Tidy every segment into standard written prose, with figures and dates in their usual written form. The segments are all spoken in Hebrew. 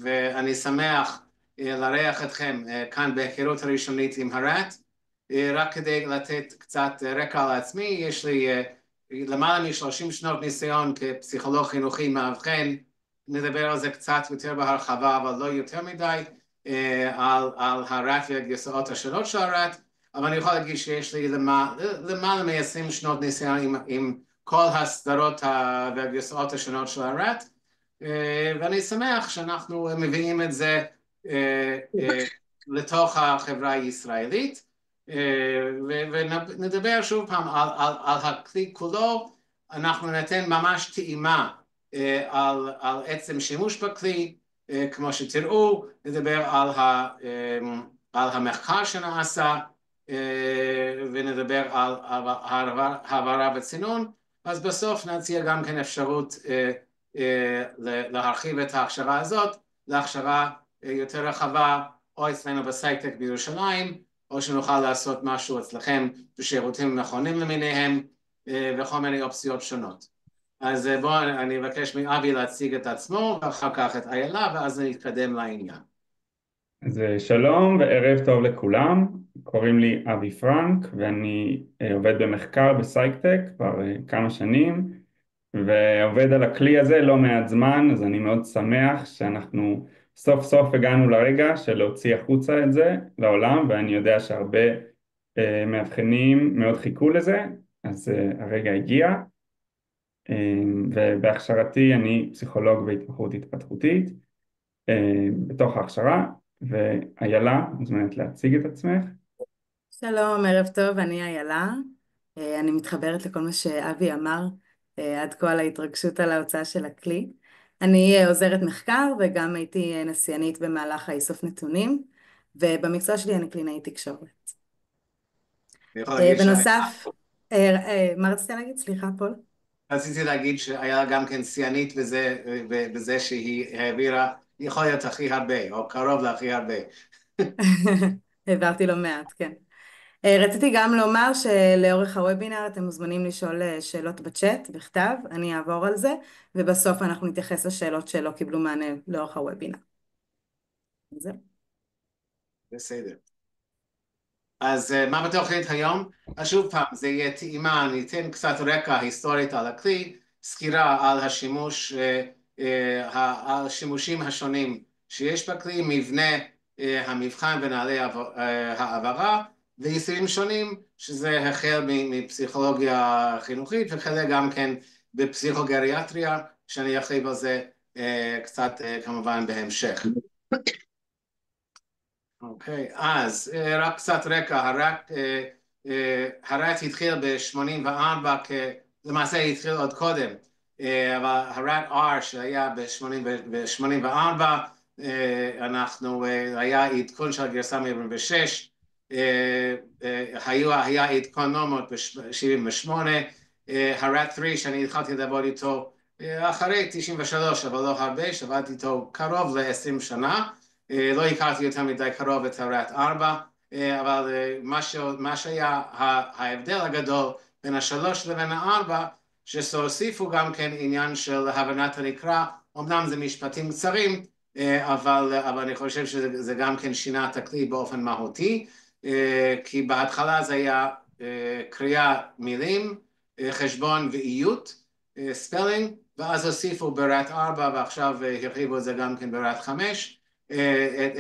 ואני שמח לארח אתכם כאן בהיכרות הראשונית עם הרת. רק כדי לתת קצת רקע על עצמי, יש לי למעלה מ-30 שנות ניסיון כפסיכולוג חינוכי מאבחן. נדבר על זה קצת יותר בהרחבה, אבל לא יותר מדי, על הרת והגרסאות השונות של הרת, אבל אני יכול להגיד שיש לי למעלה מ-20 שנות ניסיון עם כל הסדרות והגרסאות השונות של הרת, ואני שמח שאנחנו מביאים את זה לתוך החברה הישראלית, ונדבר שוב פעם על הכלי כולו. אנחנו ניתן ממש טעימה על עצם שימוש בכלי, כמו שתראו, נדבר על המחקר שנעשה, ונדבר על העברה וצינון, אז בסוף נציע גם כן אפשרות להרחיב את ההכשרה הזאת להכשרה יותר רחבה, או אצלנו בסייטק בירושלים, או שנוכל לעשות משהו אצלכם בשירותים מכונים למיניהם, וכל מיני אופציות שונות. אז בואו אני אבקש מאבי להציג את עצמו, ואחר כך את איילה, ואז נתקדם לעניין. אז שלום וערב טוב לכולם, קוראים לי אבי פרנק ואני עובד במחקר בסייטק כבר כמה שנים ועובד על הכלי הזה לא מעט זמן, אז אני מאוד שמח שאנחנו סוף סוף הגענו לרגע של להוציא החוצה את זה לעולם, ואני יודע שהרבה מאבחנים מאוד חיכו לזה, אז הרגע הגיע. ובהכשרתי אני פסיכולוג בהתמחות התפתחותית בתוך ההכשרה, ואיילה מוזמנת להציג את עצמך. שלום, ערב טוב, אני איילה. אני מתחברת לכל מה שאבי אמר עד כה על ההתרגשות על ההוצאה של הכלי. אני עוזרת מחקר וגם הייתי נסיינית במהלך האיסוף נתונים, ובמקצוע שלי אני קלינאית תקשורת. בנוסף, מה רצית להגיד? סליחה, פול. רציתי להגיד שהיה גם כן שיאנית בזה שהיא העבירה, יכול להיות הכי הרבה, או קרוב להכי הרבה. העברתי לא מעט, כן. רציתי גם לומר שלאורך הוובינר אתם מוזמנים לשאול שאלות בצ'אט בכתב, אני אעבור על זה, ובסוף אנחנו נתייחס לשאלות שלא קיבלו מענה לאורך הוובינר. זהו. בסדר. אז מה בתוכנית היום? אז שוב פעם, זה יהיה טעימה, אני אתן קצת רקע היסטורית על הכלי, סקירה על על השימושים השונים שיש בכלי, מבנה המבחן ונהלי העברה, ויישומים שונים, שזה החל מפסיכולוגיה חינוכית, וחלק גם כן בפסיכוגריאטריה, שאני ארחיב על זה קצת כמובן בהמשך. אוקיי, אז רק קצת רקע, הרת התחיל ב-84, למעשה התחיל עוד קודם, אבל הרת R שהיה ב-84, היה עדכון של הגרסה מ-46, היה עדכון נורמות ב-78, הרת 3 שאני התחלתי לעבוד איתו אחרי 93, אבל לא הרבה, שעבדתי איתו קרוב ל-20 שנה, לא הכרתי יותר מדי קרוב את הרת 4, אבל מה שהיה ההבדל הגדול בין השלוש לבין הארבע, שהוסיפו גם כן עניין של הבנת הנקרא, אמנם זה משפטים קצרים, אבל אני חושב שזה גם כן שינה את הכלי באופן מהותי, כי בהתחלה זה היה קריאה מילים, חשבון ואיות, ספלינג, ואז הוסיפו ברת 4 ועכשיו הרחיבו את זה גם כן ברת 5,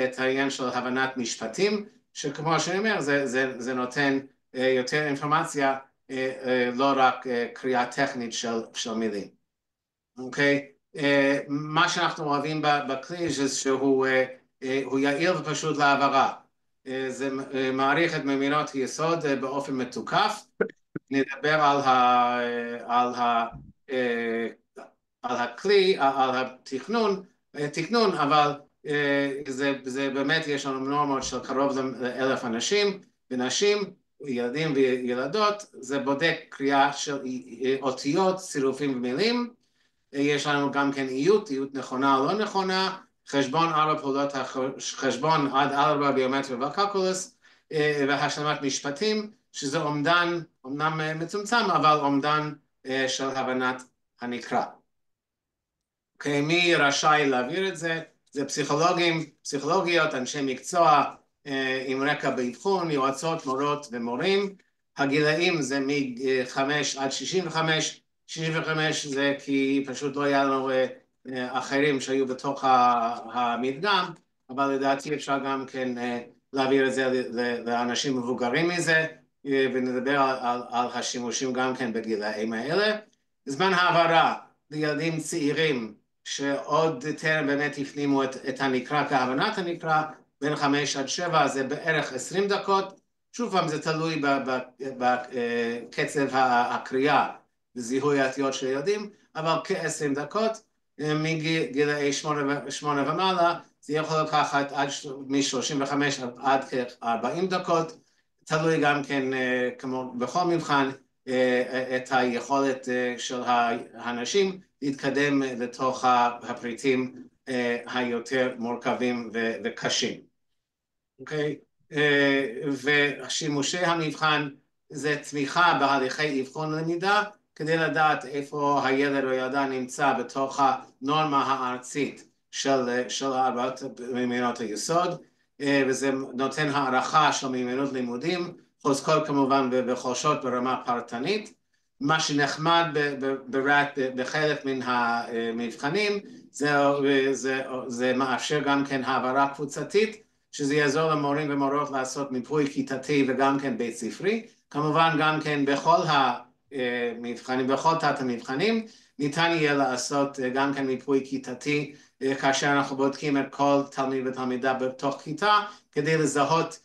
את העניין של הבנת משפטים, שכמו שאני אומר, זה נותן יותר אינפורמציה, לא רק קריאה טכנית של מילים. אוקיי? מה שאנחנו אוהבים בכלי זה שהוא יעיל ופשוט להעברה. זה מעריך את ממינות היסוד באופן מתוקף. נדבר על הכלי, על התכנון, אבל זה באמת, יש לנו נורמות של קרוב ל1,000 אנשים ונשים, ילדים וילדות, זה בודק קריאה של אותיות, צירופים ומילים, יש לנו גם כן איות נכונה או לא נכונה, חשבון 4 פעולות חשבון עד 4 ביומטריה וקלקולוס, והשלמת משפטים, שזה אומדן, אומנם מצומצם, אבל אומדן של הבנת הנקרא. מי רשאי להעביר את זה? זה פסיכולוגים, פסיכולוגיות, אנשי מקצוע עם רקע באבחון, יועצות, מורות ומורים. הגילאים זה מ-5 עד 65, 65 זה כי פשוט לא היה לנו אחרים שהיו בתוך המדגם, אבל לדעתי אפשר גם כן להעביר את זה לאנשים מבוגרים מזה, ונדבר על השימושים גם כן בגילאים האלה. זמן העברה לילדים צעירים שעוד טרם באמת הפנימו את הנקרא כהבנת הנקרא, בין 5 עד 7 זה בערך 20 דקות, שוב פעם זה תלוי בקצב הקריאה וזיהוי האותיות של ילדים, אבל כ-20 דקות, מגילאי 8 ומעלה, זה יכול לקחת מ-35 עד כ-40 דקות, תלוי גם כן, כמו בכל מבחן, את היכולת של האנשים להתקדם לתוך הפריטים היותר מורכבים וקשים. אוקיי? ושימושי המבחן זה תמיכה בהליכי אבחון למידה, כדי לדעת איפה הילד או ילדה נמצא בתוך הנורמה הארצית של ארבעת מיומנויות היסוד, וזה נותן הערכה של מיומנות לימודים, חוזקות כמובן וחולשות ברמה פרטנית. מה שנחמד בחלק מן המבחנים, זה מאפשר גם כן העברה קבוצתית, שזה יעזור למורים ומורות לעשות מיפוי כיתתי וגם כן בית ספרי. כמובן גם כן בכל המבחנים, בכל תת המבחנים, ניתן יהיה לעשות גם כן מיפוי כיתתי, כאשר אנחנו בודקים את כל תלמיד ותלמידה בתוך כיתה, כדי לזהות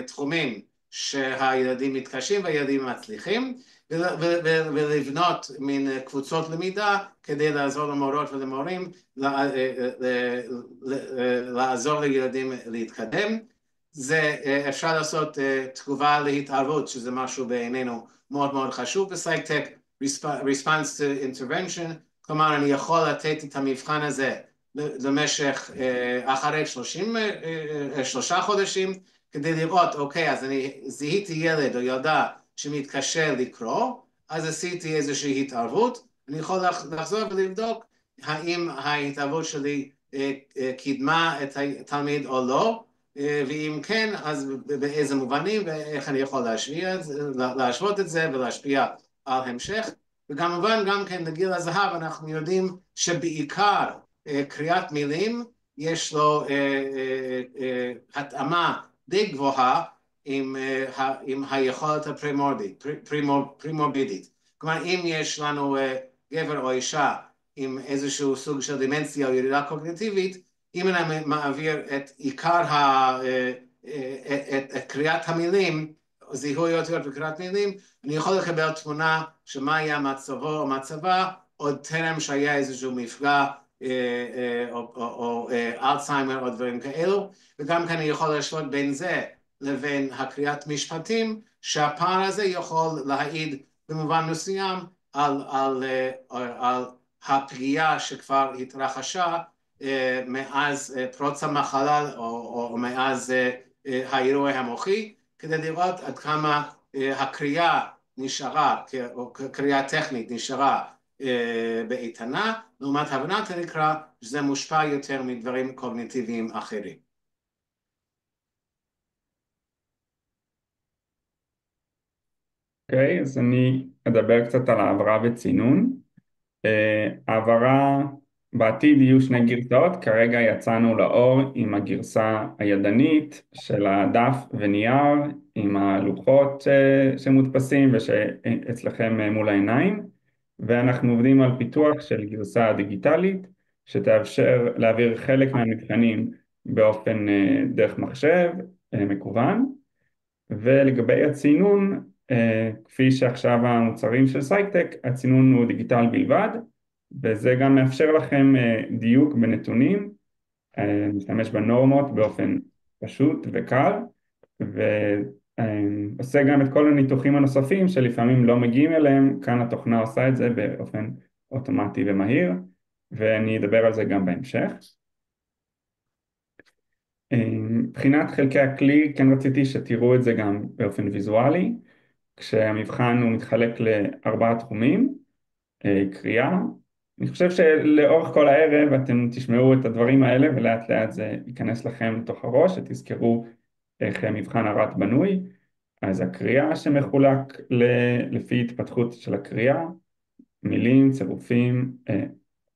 תחומים שהילדים מתקשים והילדים מצליחים, ולבנות מין קבוצות למידה כדי לעזור למורות ולמורים לעזור לילדים להתקדם. זה אפשר לעשות תגובה להתערבות, שזה משהו בעינינו מאוד מאוד חשוב בסייק-טק, response to intervention, כלומר אני יכול לתת את המבחן הזה למשך אחרי 3 חודשים, כדי לראות, אוקיי, אז אני זיהיתי ילד או ילדה שמתקשה לקרוא, אז עשיתי איזושהי התערבות, אני יכול לחזור ולבדוק האם ההתערבות שלי קידמה את התלמיד או לא, ואם כן, אז באיזה מובנים ואיך אני יכול להשוות את זה ולהשפיע על המשך. וכמובן גם כן לגיל הזהב אנחנו יודעים שבעיקר קריאת מילים יש לו התאמה די גבוהה עם היכולת הפרימורבידית. כלומר, אם יש לנו גבר או אישה עם איזשהו סוג של דמנציה או ירידה קוגניטיבית, אם אני מעביר את עיקר את קריאת המילים, זיהוי אותיות וקריאת מילים, אני יכול לקבל תמונה שמה היה מצבו או מצבה, עוד טרם שהיה איזשהו מפגע או אלצהיימר או דברים כאלו, וגם כאן אני יכול להשוות בין זה לבין הקריאת משפטים, שהפער הזה יכול להעיד במובן מסוים על הפגיעה שכבר התרחשה מאז פרוץ המחלה או מאז האירוע המוחי, כדי לראות עד כמה הקריאה נשארה, או קריאה טכנית נשארה באיתנה, לעומת הבנת הנקרא, שזה מושפע יותר מדברים קוגניטיביים אחרים. אוקיי, אז אני אדבר קצת על העברה וצינון. העברה, בעתיד יהיו 2 גרסאות, כרגע יצאנו לאור עם הגרסה הידנית של הדף ונייר, עם הלוחות שמודפסים ושאצלכם מול העיניים, ואנחנו עובדים על פיתוח של גרסה דיגיטלית, שתאפשר להעביר חלק מהמבחנים באופן דרך מחשב מקוון, ולגבי הצינון, כפי שעכשיו המוצרים של סייק-טק, הצינון הוא דיגיטל בלבד, וזה גם מאפשר לכם דיוק בנתונים, משתמש בנורמות באופן פשוט וקל, ועושה גם את כל הניתוחים הנוספים שלפעמים לא מגיעים אליהם, כאן התוכנה עושה את זה באופן אוטומטי ומהיר, ואני אדבר על זה גם בהמשך. מבחינת חלקי הכלי, כן רציתי שתראו את זה גם באופן ויזואלי, כשהמבחן הוא מתחלק ל4 תחומים, קריאה, אני חושב שלאורך כל הערב אתם תשמעו את הדברים האלה ולאט לאט זה ייכנס לכם לתוך הראש, שתזכרו איך מבחן הרת בנוי. אז הקריאה שמחולק לפי התפתחות של הקריאה, מילים, צירופים,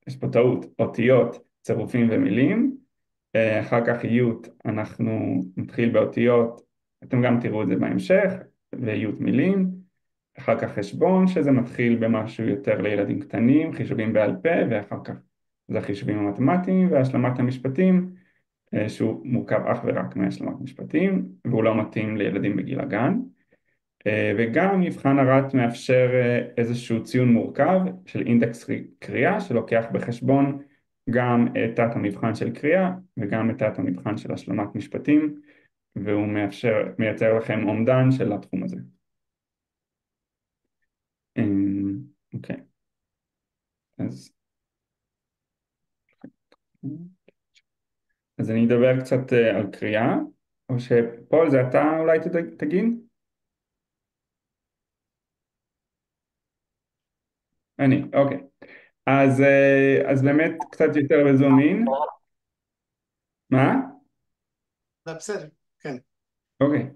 יש פה טעות, אותיות, צירופים ומילים. אחר כך איות, אנחנו נתחיל באותיות, אתם גם תראו את זה בהמשך, ואיות מילים. אחר כך חשבון, שזה מתחיל במשהו יותר לילדים קטנים, חישובים בעל פה, ואחר כך זה החישובים המתמטיים והשלמת המשפטים, שהוא מורכב אך ורק מהשלמת משפטים, והוא לא מתאים לילדים בגיל הגן. וגם מבחן הרת מאפשר איזשהו ציון מורכב של אינדקס קריאה, שלוקח בחשבון גם את תת המבחן של קריאה, וגם את תת המבחן של השלמת משפטים, והוא מייצר לכם אומדן של התחום הזה. אוקיי, אז אני אדבר קצת על קריאה, או שפול זה אתה אולי תגיד? אוקיי. אז באמת קצת יותר בזום אין. מה? זה בסדר, כן. אוקיי.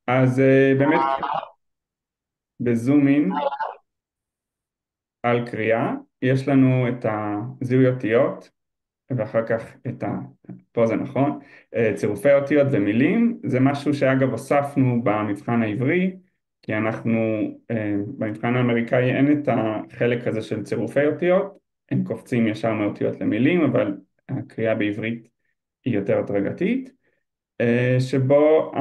אז באמת בזום אין על קריאה, יש לנו את הזיהוי אותיות, ואחר כך פה זה נכון, צירופי אותיות ומילים, זה משהו שאגב הוספנו במבחן העברי, כי במבחן האמריקאי אין את החלק הזה של צירופי אותיות, הם קופצים ישר מאותיות למילים, אבל הקריאה בעברית היא יותר הדרגתית, שבו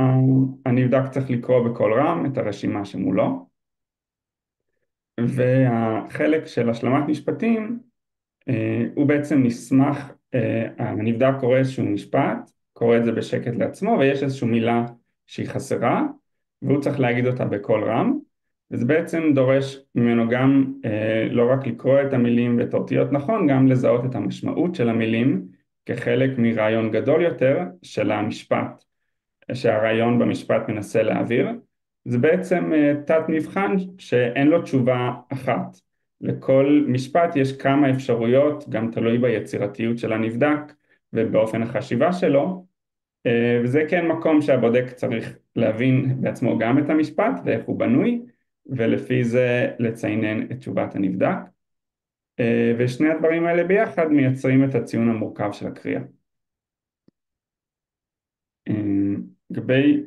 הנבדק צריך לקרוא בקול רם את הרשימה שמולו, והחלק של השלמת משפטים, הוא בעצם נסמך, הנבדק קורא איזשהו משפט, קורא את זה בשקט לעצמו, ויש איזושהי מילה שהיא חסרה, והוא צריך להגיד אותה בקול רם, וזה בעצם דורש ממנו גם לא רק לקרוא את המילים ואת האותיות נכון, גם לזהות את המשמעות של המילים כחלק מרעיון גדול יותר של המשפט, שהרעיון במשפט מנסה להעביר. זה בעצם תת מבחן שאין לו תשובה אחת. לכל משפט יש כמה אפשרויות, גם תלוי ביצירתיות של הנבדק ובאופן החשיבה שלו, וזה כן מקום שהבודק צריך להבין בעצמו גם את המשפט ואיך הוא בנוי, ולפי זה לציינן את תשובת הנבדק. ושני הדברים האלה ביחד מייצרים את הציון המורכב של הקריאה. לגבי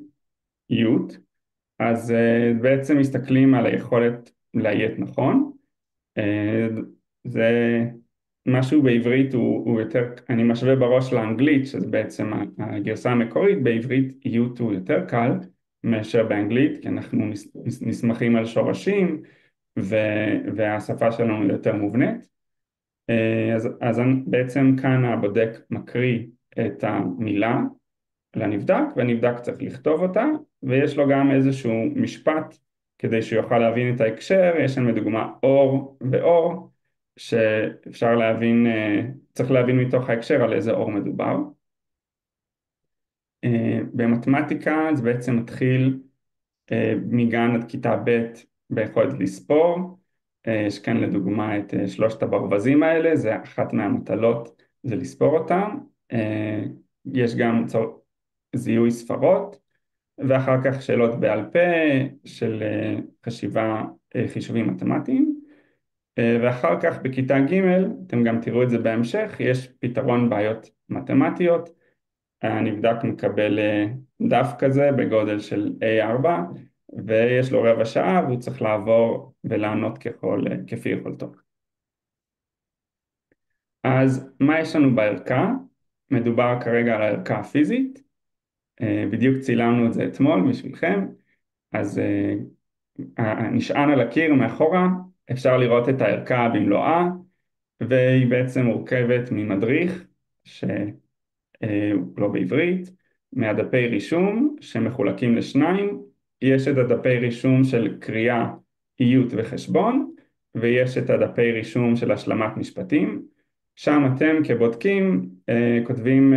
איות, אז בעצם מסתכלים על היכולת לאיית נכון. זה משהו בעברית הוא יותר, אני משווה בראש לאנגלית, שזה בעצם הגרסה המקורית, בעברית איות הוא יותר קל מאשר באנגלית, כי אנחנו נסמכים על שורשים, והשפה שלנו יותר מובנית. אז בעצם כאן הבודק מקריא את המילה לנבדק, והנבדק צריך לכתוב אותה, ויש לו גם איזשהו משפט כדי שיוכל להבין את ההקשר. יש לנו לדוגמה אור ואור, שאפשר להבין, צריך להבין מתוך ההקשר על איזה אור מדובר. במתמטיקה זה בעצם מתחיל מגן עד כיתה ב' ביכולת לספור. יש כאן לדוגמה את שלושת הברווזים האלה, זה אחת מהמטלות, זה לספור אותם. יש גם זיהוי ספרות, ואחר כך שאלות בעל פה של חישובים מתמטיים, ואחר כך בכיתה ג', אתם גם תראו את זה בהמשך, יש פתרון בעיות מתמטיות. הנבדק מקבל דף כזה בגודל של A4, ויש לו רבע שעה, והוא צריך לעבור ולענות כפי יכולתו. אז מה יש לנו בערכה? מדובר כרגע על הערכה הפיזית, בדיוק צילמנו את זה אתמול בשבילכם. אז נשען על הקיר מאחורה, אפשר לראות את הערכה במלואה, והיא בעצם מורכבת ממדריך, שהוא לא בעברית, מהדפי רישום שמחולקים לשניים. יש את הדפי רישום של קריאה, איות וחשבון, ויש את הדפי רישום של השלמת משפטים. שם אתם כבודקים כותבים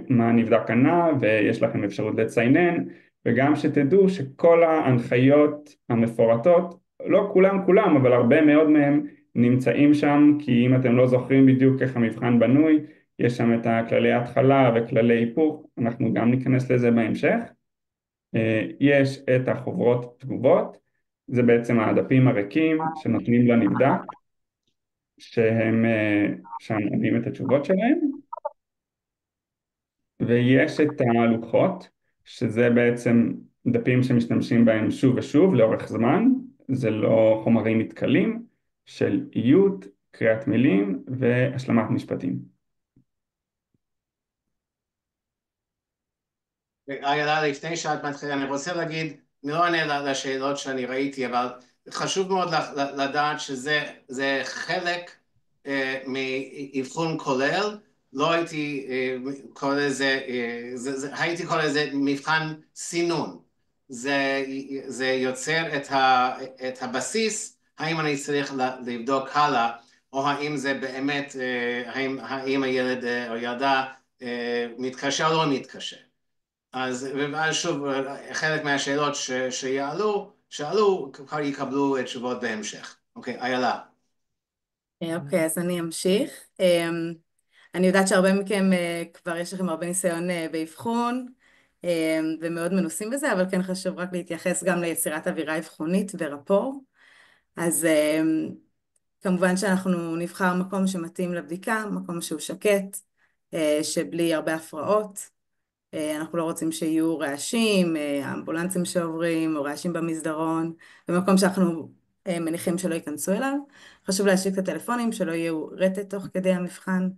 מה נבדק ענה, ויש לכם אפשרות לציינן, וגם שתדעו שכל ההנחיות המפורטות, לא כולם, אבל הרבה מאוד מהם נמצאים שם, כי אם אתם לא זוכרים בדיוק איך המבחן בנוי, יש שם את הכללי התחלה וכללי היפוך, אנחנו גם ניכנס לזה בהמשך. יש את החוברות תגובות, זה בעצם הדפים הריקים שנותנים לנבדק, שם עונים את התשובות שלהם, ויש את הלוחות, שזה בעצם דפים שמשתמשים בהם שוב ושוב לאורך זמן, זה לא חומרים מתכלים, של איות, קריאת מילים והשלמת משפטים. איילה, לפני שאת מתחילה, אני רוצה להגיד, אני לא אענה לשאלות שאני ראיתי, אבל חשוב מאוד לדעת שזה חלק מאבחון כולל, לא הייתי קורא לזה, הייתי קורא לזה מבחן סינון. זה יוצר את הבסיס, האם אני צריך לבדוק הלאה, או האם זה באמת, האם הילד או ילדה מתקשה או לא מתקשה. אז שוב, חלק מהשאלות שאלו, כבר יקבלו תשובות בהמשך. אוקיי, איילה. אוקיי, אז אני אמשיך. אני יודעת שהרבה מכם כבר יש לכם הרבה ניסיון באבחון ומאוד מנוסים בזה, אבל כן חשוב רק להתייחס גם ליצירת אווירה אבחונית ורפור. אז כמובן שאנחנו נבחר מקום שמתאים לבדיקה, מקום שהוא שקט, שבלי הרבה הפרעות. אנחנו לא רוצים שיהיו רעשים, אמבולנסים שעוברים או רעשים במסדרון, במקום שאנחנו מניחים שלא ייכנסו אליו. חשוב להשאיר את הטלפונים, שלא יהיו רטט תוך כדי המבחן,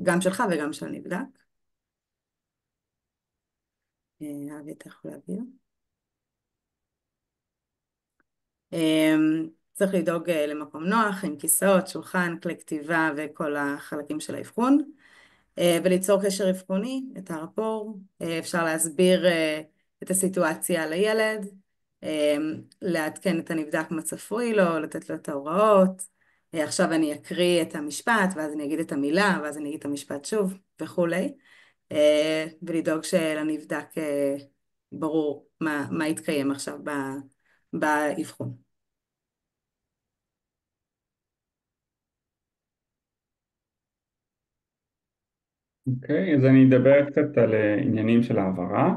גם שלך וגם של הנבדק. אבי, אתה יכול להעביר. צריך לדאוג למקום נוח, עם כיסאות, שולחן, כלי כתיבה וכל החלקים של האבחון. וליצור קשר אבחוני, את הרפור, אפשר להסביר את הסיטואציה לילד, לעדכן את הנבדק מה צפוי לו, לתת לו את ההוראות, עכשיו אני אקריא את המשפט, ואז אני אגיד את המילה, ואז אני אגיד את המשפט שוב, וכולי, ולדאוג שלנבדק ברור מה יתקיים עכשיו באבחון. אוקיי, אז אני אדבר קצת על עניינים של העברה.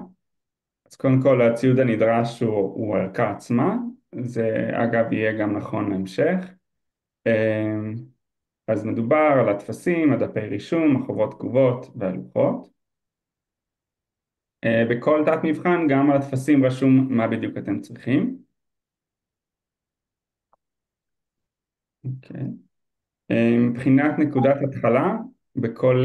אז קודם כל הציוד הנדרש הוא הערכה עצמה, זה אגב יהיה גם נכון להמשך. אז מדובר על הטפסים, הדפי רישום, החוברות תגובות והלוחות. בכל תת מבחן גם על הטפסים רשום מה בדיוק אתם צריכים. אוקיי. מבחינת נקודת התחלה, בכל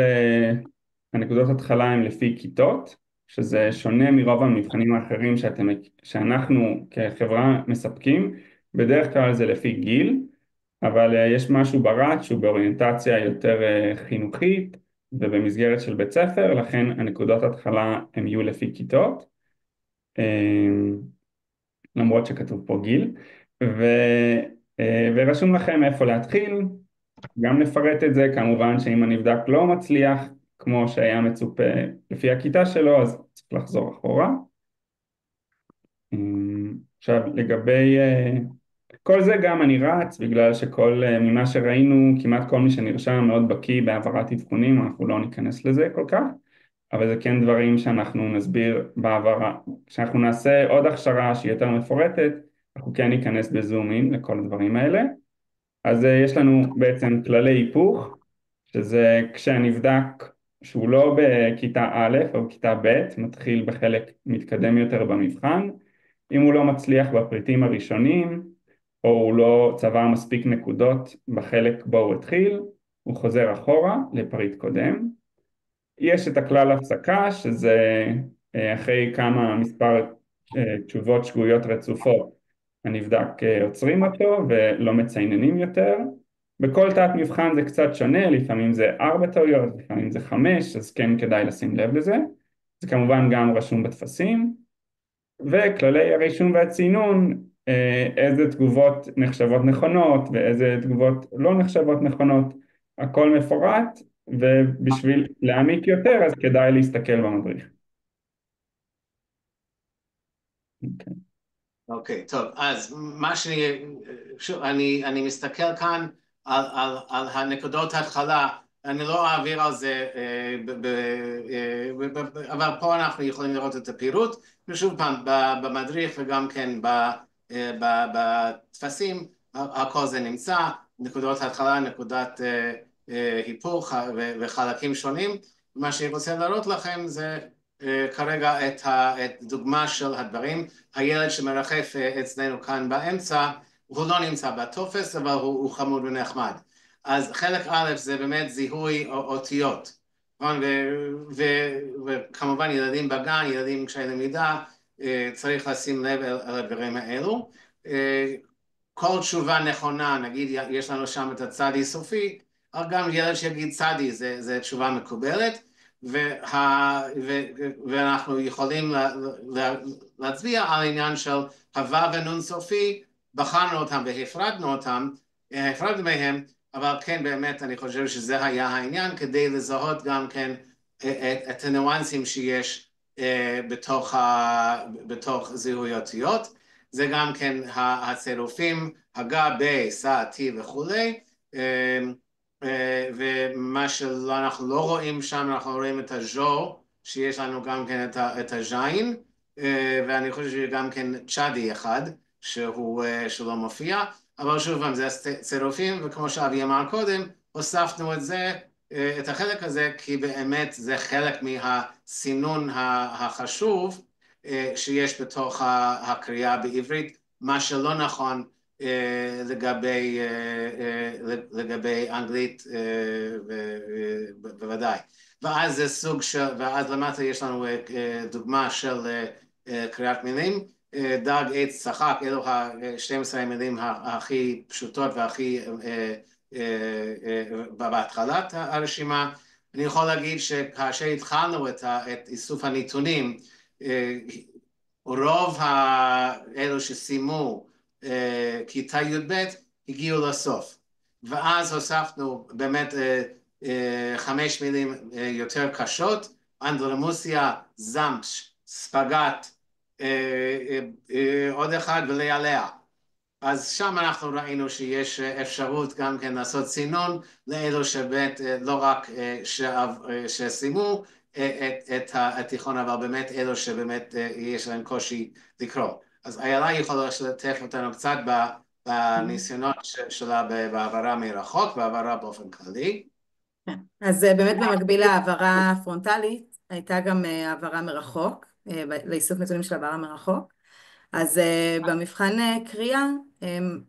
הנקודות התחלה הן לפי כיתות, שזה שונה מרוב המבחנים האחרים שאנחנו כחברה מספקים, בדרך כלל זה לפי גיל, אבל יש משהו ברת שהוא באוריינטציה יותר חינוכית ובמסגרת של בית ספר, לכן הנקודות התחלה הן יהיו לפי כיתות, למרות שכתוב פה גיל, ורשום לכם איפה להתחיל, גם נפרט את זה, כמובן שאם הנבדק לא מצליח, כמו שהיה מצופה לפי הכיתה שלו, אז צריך לחזור אחורה. עכשיו לגבי כל זה גם אני רץ, בגלל ממה שראינו, כמעט כל מי שנרשם מאוד בקיא בהעברת אבחונים, אנחנו לא ניכנס לזה כל כך, אבל זה כן דברים שאנחנו נסביר בעברה. כשאנחנו נעשה עוד הכשרה שהיא יותר מפורטת, אנחנו כן ניכנס בזומים לכל הדברים האלה. אז יש לנו בעצם כללי היפוך, שזה כשהנבדק שהוא לא בכיתה א' או בכיתה ב', מתחיל בחלק מתקדם יותר במבחן, אם הוא לא מצליח בפריטים הראשונים, או הוא לא צבר מספיק נקודות בחלק בו הוא התחיל, הוא חוזר אחורה לפריט קודם. יש את הכלל הפסקה, שזה אחרי מספר תשובות שגויות רצופות, הנבדק עוצרים אותו ולא מציינים יותר. בכל תת מבחן זה קצת שונה, לפעמים זה 4 טעויות, לפעמים זה 5, אז כן כדאי לשים לב לזה. זה כמובן גם רשום בטפסים. וכללי הרישום והצינון, איזה תגובות נחשבות נכונות ואיזה תגובות לא נחשבות נכונות, הכל מפורט, ובשביל להעמיק יותר אז כדאי להסתכל במדריך. Okay. אוקיי, טוב, אז מה שאני, שוב, אני מסתכל כאן על הנקודות ההתחלה, אני לא אעביר על זה, אבל פה אנחנו יכולים לראות את הפירוט, ושוב פעם, במדריך וגם כן בטפסים, הכל זה נמצא, נקודות ההתחלה, נקודת היפוך וחלקים שונים, מה שאני רוצה להראות לכם זה כרגע את הדוגמה של הדברים, הילד שמרחף אצלנו כאן באמצע, הוא לא נמצא בטופס, אבל הוא חמוד ונחמד. אז חלק א' זה באמת זיהוי אותיות, וכמובן ילדים בגן, ילדים עם קשיי למידה, צריך לשים לב על הדברים האלו. כל תשובה נכונה, נגיד יש לנו שם את הצדי סופי, אבל גם ילד שיגיד צדי, זה תשובה מקובלת, ואנחנו יכולים להצביע על העניין של הוו ונון סופי, בחרנו אותם והפרדנו אותם, הפרדנו מהם, אבל כן באמת אני חושב שזה היה העניין, כדי לזהות גם כן את הניואנסים שיש בתוך זיהוי אותיות, זה גם כן הצירופים, הגה, ב, סע, טי וכולי, ומה שאנחנו לא רואים שם, אנחנו רואים את הז'ו, שיש לנו גם כן את הז'יין, ואני חושב שגם כן צ'אדי אחד, שלא מופיע, אבל שוב פעם זה צירופים, וכמו שאבי אמר קודם, הוספנו את זה, את החלק הזה, כי באמת זה חלק מהסינון החשוב שיש בתוך הקריאה בעברית, מה שלא נכון לגבי אנגלית בוודאי. ואז זה סוג של, ואז למטה יש לנו דוגמה של קריאת מילים, דג, עץ, צחק, אלו ה-12 המילים הכי פשוטות והכי בהתחלת הרשימה. אני יכול להגיד שכאשר התחלנו את איסוף הנתונים, רוב אלו שסיימו כיתה י"ב הגיעו לסוף, ואז הוספנו באמת 5 מילים יותר קשות, אנדרלמוסיה, זמפש, ספגת, עוד אחד ולעליה. אז שם אנחנו ראינו שיש אפשרות גם כן לעשות סינון לאלו שבאמת לא רק שסיימו את התיכון, אבל באמת אלו שבאמת יש להם קושי לקרוא. אז איילה יכולה לשתף אותנו קצת בניסיונות שלה בהעברה מרחוק, בהעברה באופן כללי. אז באמת במקביל להעברה פרונטלית, הייתה גם העברה מרחוק, לאיסוף נתונים של העברה מרחוק. אז במבחן קריאה,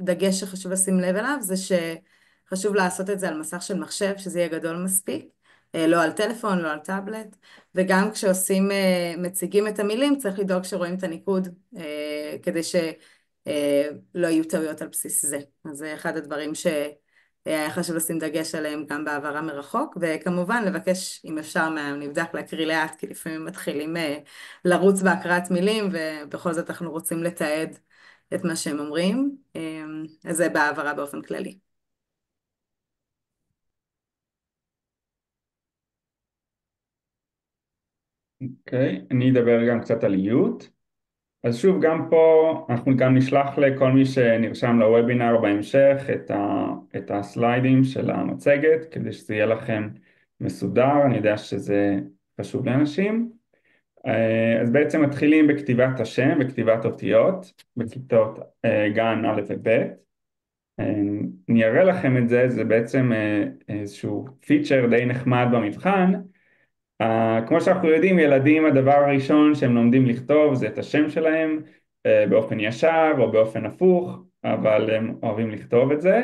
דגש שחשוב לשים לב אליו, זה שחשוב לעשות את זה על מסך של מחשב, שזה יהיה גדול מספיק, לא על טלפון, לא על טאבלט, וגם כשעושים, מציגים את המילים, צריך לדאוג שרואים את הניקוד, כדי שלא יהיו טעויות על בסיס זה. אז זה אחד הדברים היה חשוב לשים דגש עליהם גם בעברה מרחוק, וכמובן לבקש אם אפשר מהנבדק להקריא לאט, כי לפעמים מתחילים לרוץ בהקראת מילים, ובכל זאת אנחנו רוצים לתעד את מה שהם אומרים, אז זה בעברה באופן כללי. אוקיי, אני אדבר גם קצת על איות. אז שוב, גם פה אנחנו גם נשלח לכל מי שנרשם לוובינר בהמשך את הסליידים של המצגת, כדי שזה יהיה לכם מסודר, אני יודע שזה חשוב לאנשים. אז בעצם מתחילים בכתיבת השם, בכתיבת אותיות, בכיתות גן א' וב'. אני אראה לכם את זה, זה בעצם איזשהו פיצ'ר די נחמד במבחן. כמו שאנחנו יודעים, ילדים הדבר הראשון שהם לומדים לכתוב זה את השם שלהם באופן ישר או באופן הפוך, אבל הם אוהבים לכתוב את זה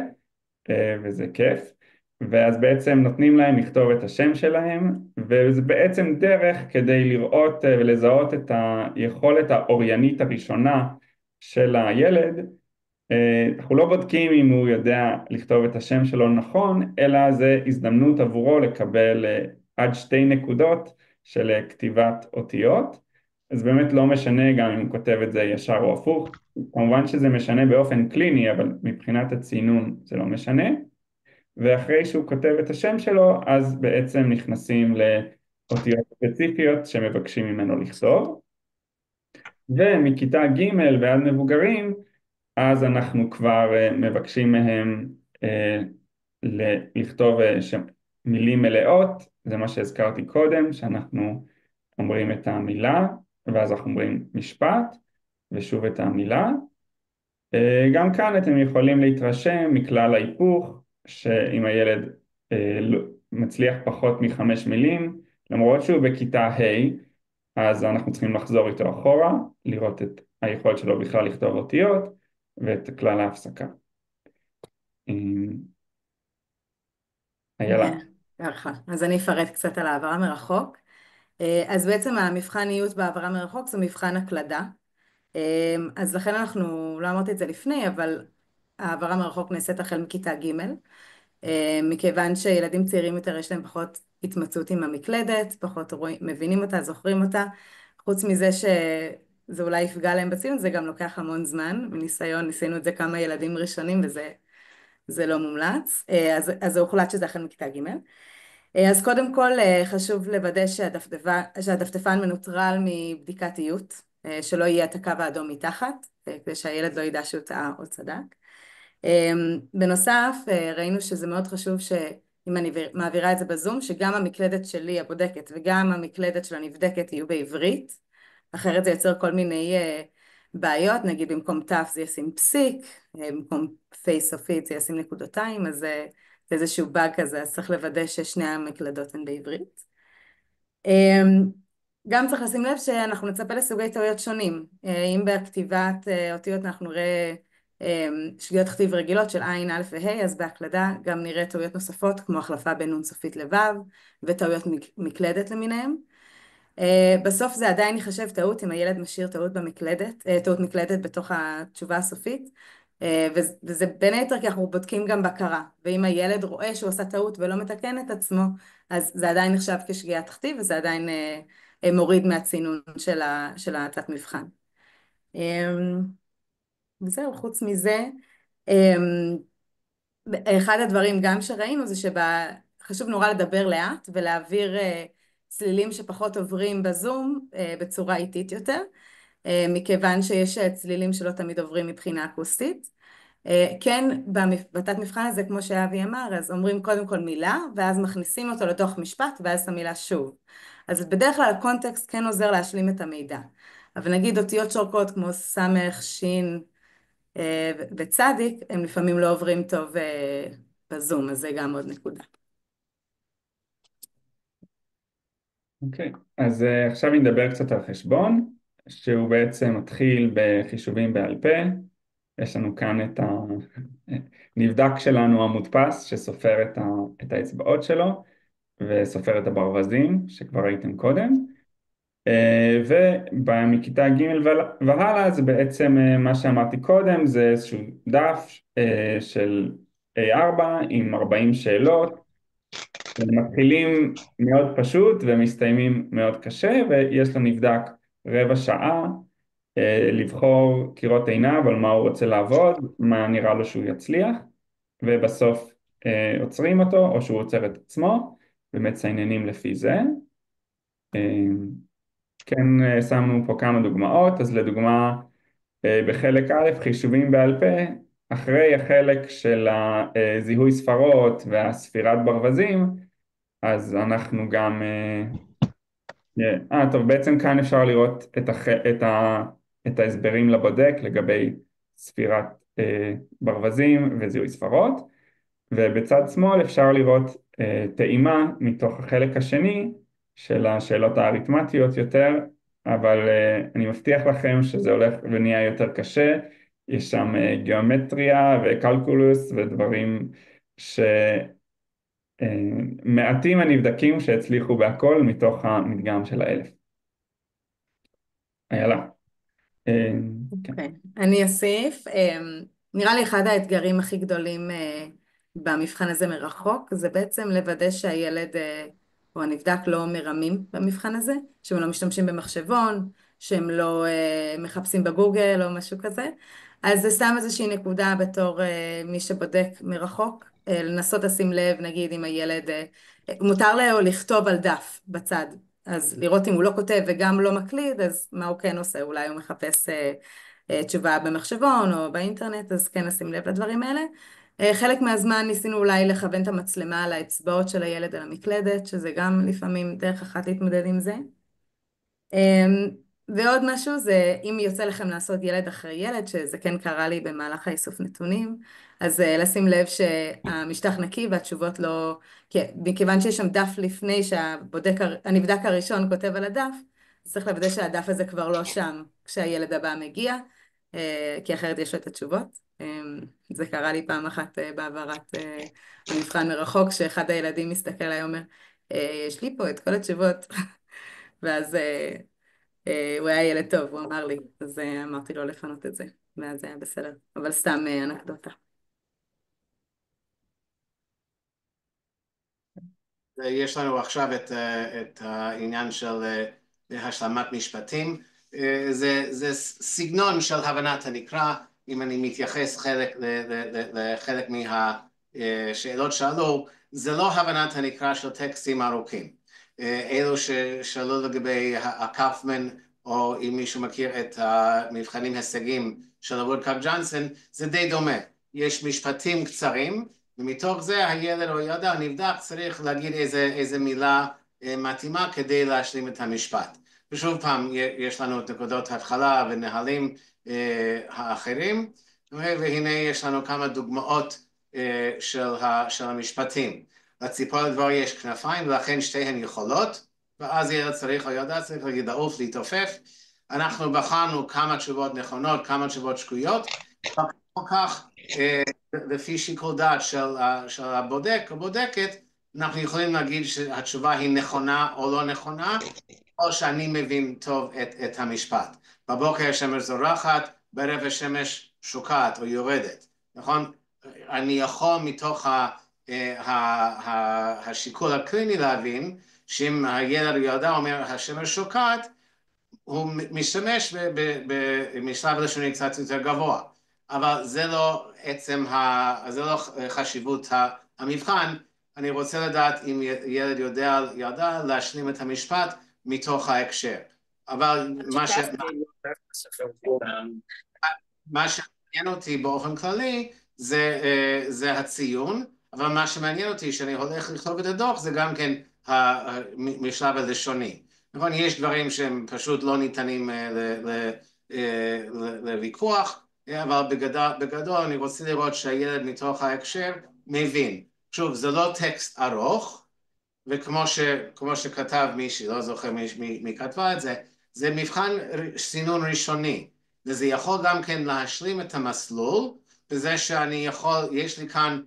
וזה כיף, ואז בעצם נותנים להם לכתוב את השם שלהם, וזה בעצם דרך כדי לראות ולזהות את היכולת האוריינית הראשונה של הילד. אנחנו לא בודקים אם הוא יודע לכתוב את השם שלו נכון, אלא זה הזדמנות עבורו לקבל עד 2 נקודות של כתיבת אותיות. אז באמת לא משנה גם אם הוא כותב את זה ישר או הפוך, כמובן שזה משנה באופן קליני, אבל מבחינת הצינון זה לא משנה. ואחרי שהוא כותב את השם שלו, אז בעצם נכנסים לאותיות ספציפיות שמבקשים ממנו לכתוב. ומכיתה ג' ועד מבוגרים, אז אנחנו כבר מבקשים מהם לכתוב מילים מלאות, זה מה שהזכרתי קודם, שאנחנו אומרים את המילה, ואז אנחנו אומרים משפט, ושוב את המילה. גם כאן אתם יכולים להתרשם מכלל ההיפוך, שאם הילד מצליח פחות מחמש מילים, למרות שהוא בכיתה ה', אז אנחנו צריכים לחזור איתו אחורה, לראות את היכולת שלו בכלל לכתוב אותיות, ואת כלל ההפסקה. איילה. ככה. אז אני אפרט קצת על העברה מרחוק. אז בעצם המבחניות בעברה מרחוק זה מבחן הקלדה. אז לכן אנחנו, לא אמרתי את זה לפני, אבל העברה מרחוק נעשית החל מכיתה ג', מכיוון שילדים צעירים יותר יש להם פחות התמצאות עם המקלדת, פחות מבינים אותה, זוכרים אותה. חוץ מזה שזה אולי יפגע להם בציון, זה גם לוקח המון זמן. מניסיון ניסינו את זה כמה ילדים ראשונים וזה לא מומלץ. אז זה הוחלט שזה החל מכיתה ג'. אז קודם כל חשוב לוודא שהדפדפן מנוטרל מבדיקת איות, שלא יהיה את הקו האדום מתחת, כדי שהילד לא ידע שהוא טעה או צדק. בנוסף, ראינו שזה מאוד חשוב שאם אני מעבירה את זה בזום, שגם המקלדת שלי הבודקת וגם המקלדת של הנבדקת יהיו בעברית, אחרת זה יוצר כל מיני בעיות, נגיד במקום תף זה ישים פסיק, במקום פייס סופית זה ישים נקודותיים, אז זה איזשהו באג כזה, אז צריך לוודא ששני המקלדות הן בעברית. גם צריך לשים לב שאנחנו נצפה לסוגי טעויות שונים. אם בכתיבת אותיות אנחנו נראה שגיאות כתיב רגילות של עין, א' וה', אז בהקלדה גם נראה טעויות נוספות כמו החלפה בין נון סופית לו' וטעויות מקלדת למיניהם. בסוף זה עדיין יחשב טעות אם הילד משאיר טעות במקלדת, טעות מקלדת בתוך התשובה הסופית, וזה בין היתר כי אנחנו בודקים גם בקרה, ואם הילד רואה שהוא עושה טעות ולא מתקן את עצמו, אז זה עדיין נחשב כשגיאת כתיב, וזה עדיין מוריד מהצינון של התת מבחן. וזהו, חוץ מזה, אחד הדברים גם שראינו זה שחשוב נורא לדבר לאט ולהעביר צלילים שפחות עוברים בזום בצורה איטית יותר, מכיוון שיש צלילים שלא תמיד עוברים מבחינה אקוסטית. כן, בתת מבחן הזה, כמו שאבי אמר, אז אומרים קודם כל מילה, ואז מכניסים אותו לתוך משפט, ואז את המילה שוב. אז בדרך כלל הקונטקסט כן עוזר להשלים את המידע. אבל נגיד אותיות שורקות כמו סמך, שין וצדיק, הם לפעמים לא עוברים טוב בזום, אז זה גם עוד נקודה. אוקיי, אז עכשיו נדבר קצת על חשבון, שהוא בעצם מתחיל בחישובים בעל פה. יש לנו כאן את הנבדק שלנו המודפס, שסופר את האצבעות שלו, וסופר את הברווזים, שכבר ראיתם קודם. ומכיתה ג' והלאה, זה בעצם מה שאמרתי קודם, זה איזשהו דף של A4 עם 40 שאלות, מתחילים מאוד פשוט ומסתיימים מאוד קשה, ויש לו נבדק רבע שעה לבחור קירות עיניו על מה הוא רוצה לעבוד, מה נראה לו שהוא יצליח, ובסוף עוצרים אותו או שהוא עוצר את עצמו ומציינים לפי זה. כן, שמנו פה כמה דוגמאות. אז לדוגמה בחלק א' חישובים בעל פה, אחרי החלק של הזיהוי ספרות והספירת ברווזים, אז אנחנו גם טוב, בעצם כאן אפשר לראות את ההסברים לבודק לגבי ספירת ברווזים וזיהוי ספרות, ובצד שמאל אפשר לראות טעימה מתוך החלק השני של השאלות האריתמטיות יותר, אבל אני מבטיח לכם שזה הולך ונהיה יותר קשה. יש שם גיאומטריה וקלקולוס ודברים מעטים הנבדקים שהצליחו בהכל מתוך המדגם של 1000. איילה. אוקיי, אני אוסיף. נראה לי אחד האתגרים הכי גדולים במבחן הזה מרחוק, זה בעצם לוודא שהילד או הנבדק לא מרמים במבחן הזה, שהם לא משתמשים במחשבון, שהם לא מחפשים בגוגל או משהו כזה. אז זה שם איזושהי נקודה בתור מי שבודק מרחוק, לנסות לשים לב, נגיד אם הילד, מותר לו לכתוב על דף בצד, אז לראות אם הוא לא כותב וגם לא מקליד, אז מה הוא כן עושה? אולי הוא מחפש תשובה במחשבון או באינטרנט, אז כן נשים לב לדברים האלה. חלק מהזמן ניסינו אולי לכוון את המצלמה על האצבעות של הילד על המקלדת, שזה גם לפעמים דרך אחת להתמודד עם זה. ועוד משהו זה, אם יוצא לכם לעשות ילד אחרי ילד, שזה כן קרה לי במהלך האיסוף נתונים, אז לשים לב שהמשטח נקי והתשובות לא... מכיוון שיש שם דף לפני שהנבדק הראשון כותב על הדף, אז צריך לוודא שהדף הזה כבר לא שם כשהילד הבא מגיע, כי אחרת יש לו את התשובות. זה קרה לי פעם אחת בעברת המבחן מרחוק, שאחד הילדים מסתכל עליי ואומר, יש לי פה את כל התשובות, ואז... הוא היה ילד טוב, הוא אמר לי, אז אמרתי לו לפנות את זה, ואז זה היה בסדר, אבל סתם אנקדוטה. יש לנו עכשיו את העניין של השלמת משפטים. זה סגנון של הבנת הנקרא, אם אני מתייחס לחלק מהשאלות שעלו, זה לא הבנת הנקרא של טקסטים ארוכים. אלו ששאלו לגבי הקאופמן, או אם מישהו מכיר את המבחנים הישגים של וודקוק ג'ונסון, זה די דומה. יש משפטים קצרים, ומתוך זה הילד או ילדה הנבדק צריך להגיד איזה מילה מתאימה כדי להשלים את המשפט. ושוב פעם, יש לנו את נקודות התחלה ונהלים האחרים, והנה יש לנו כמה דוגמאות של המשפטים. לציפור לדבר יש כנפיים, ולכן שתיהן יכולות, ואז ילד צריך או ילדה צריך להגיד לעוף, להתעופף. אנחנו בחרנו כמה תשובות נכונות, כמה תשובות שגויות, כל כך לפי שיקול דעת של הבודק או בודקת, אנחנו יכולים להגיד שהתשובה היא נכונה או לא נכונה, או שאני מבין טוב את המשפט. בבוקר השמש זורחת, בערב השמש שוקעת או יורדת, נכון? אני יכול מתוך השיקול הקליני להבין, שאם הילד או ילדה אומר השמש שוקעת, הוא משתמש במשלב לשוני קצת יותר גבוה. אבל זה לא זה לא חשיבות המבחן. אני רוצה לדעת אם ילד יודע להשלים את המשפט מתוך ההקשר. אבל מה שמעניין אותי באופן כללי זה הציון, אבל מה שמעניין אותי שאני הולך לכתוב את הדוח זה גם כן המשלב הלשוני. נכון, יש דברים שהם פשוט לא ניתנים לוויכוח, אבל בגדול אני רוצה לראות שהילד מתוך ההקשר מבין. שוב, זה לא טקסט ארוך, וכמו שכתב מישהי, לא זוכר מי כתבה את זה, זה מבחן סינון ראשוני, וזה יכול גם כן להשלים את המסלול, בזה יש לי כאן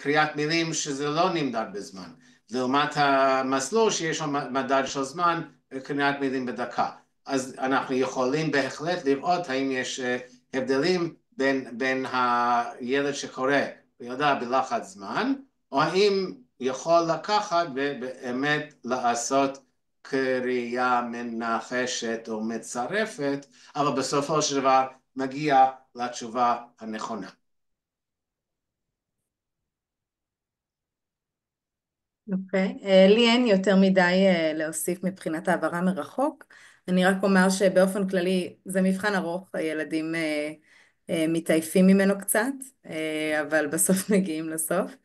קריאת מילים שזה לא נמדד בזמן, לעומת המסלול שיש לו מדד של זמן, קריאת מילים בדקה. אז אנחנו יכולים בהחלט לראות האם יש הבדלים בין הילד שקורא ויודע בלחץ זמן, או האם יכול לקחת ובאמת לעשות קריאה מנחשת או מצרפת, אבל בסופו של דבר מגיע לתשובה הנכונה. אוקיי, לי אין יותר מדי להוסיף מבחינת העברה מרחוק. אני רק אומר שבאופן כללי זה מבחן ארוך, הילדים מתעייפים ממנו קצת, אבל בסוף מגיעים לסוף.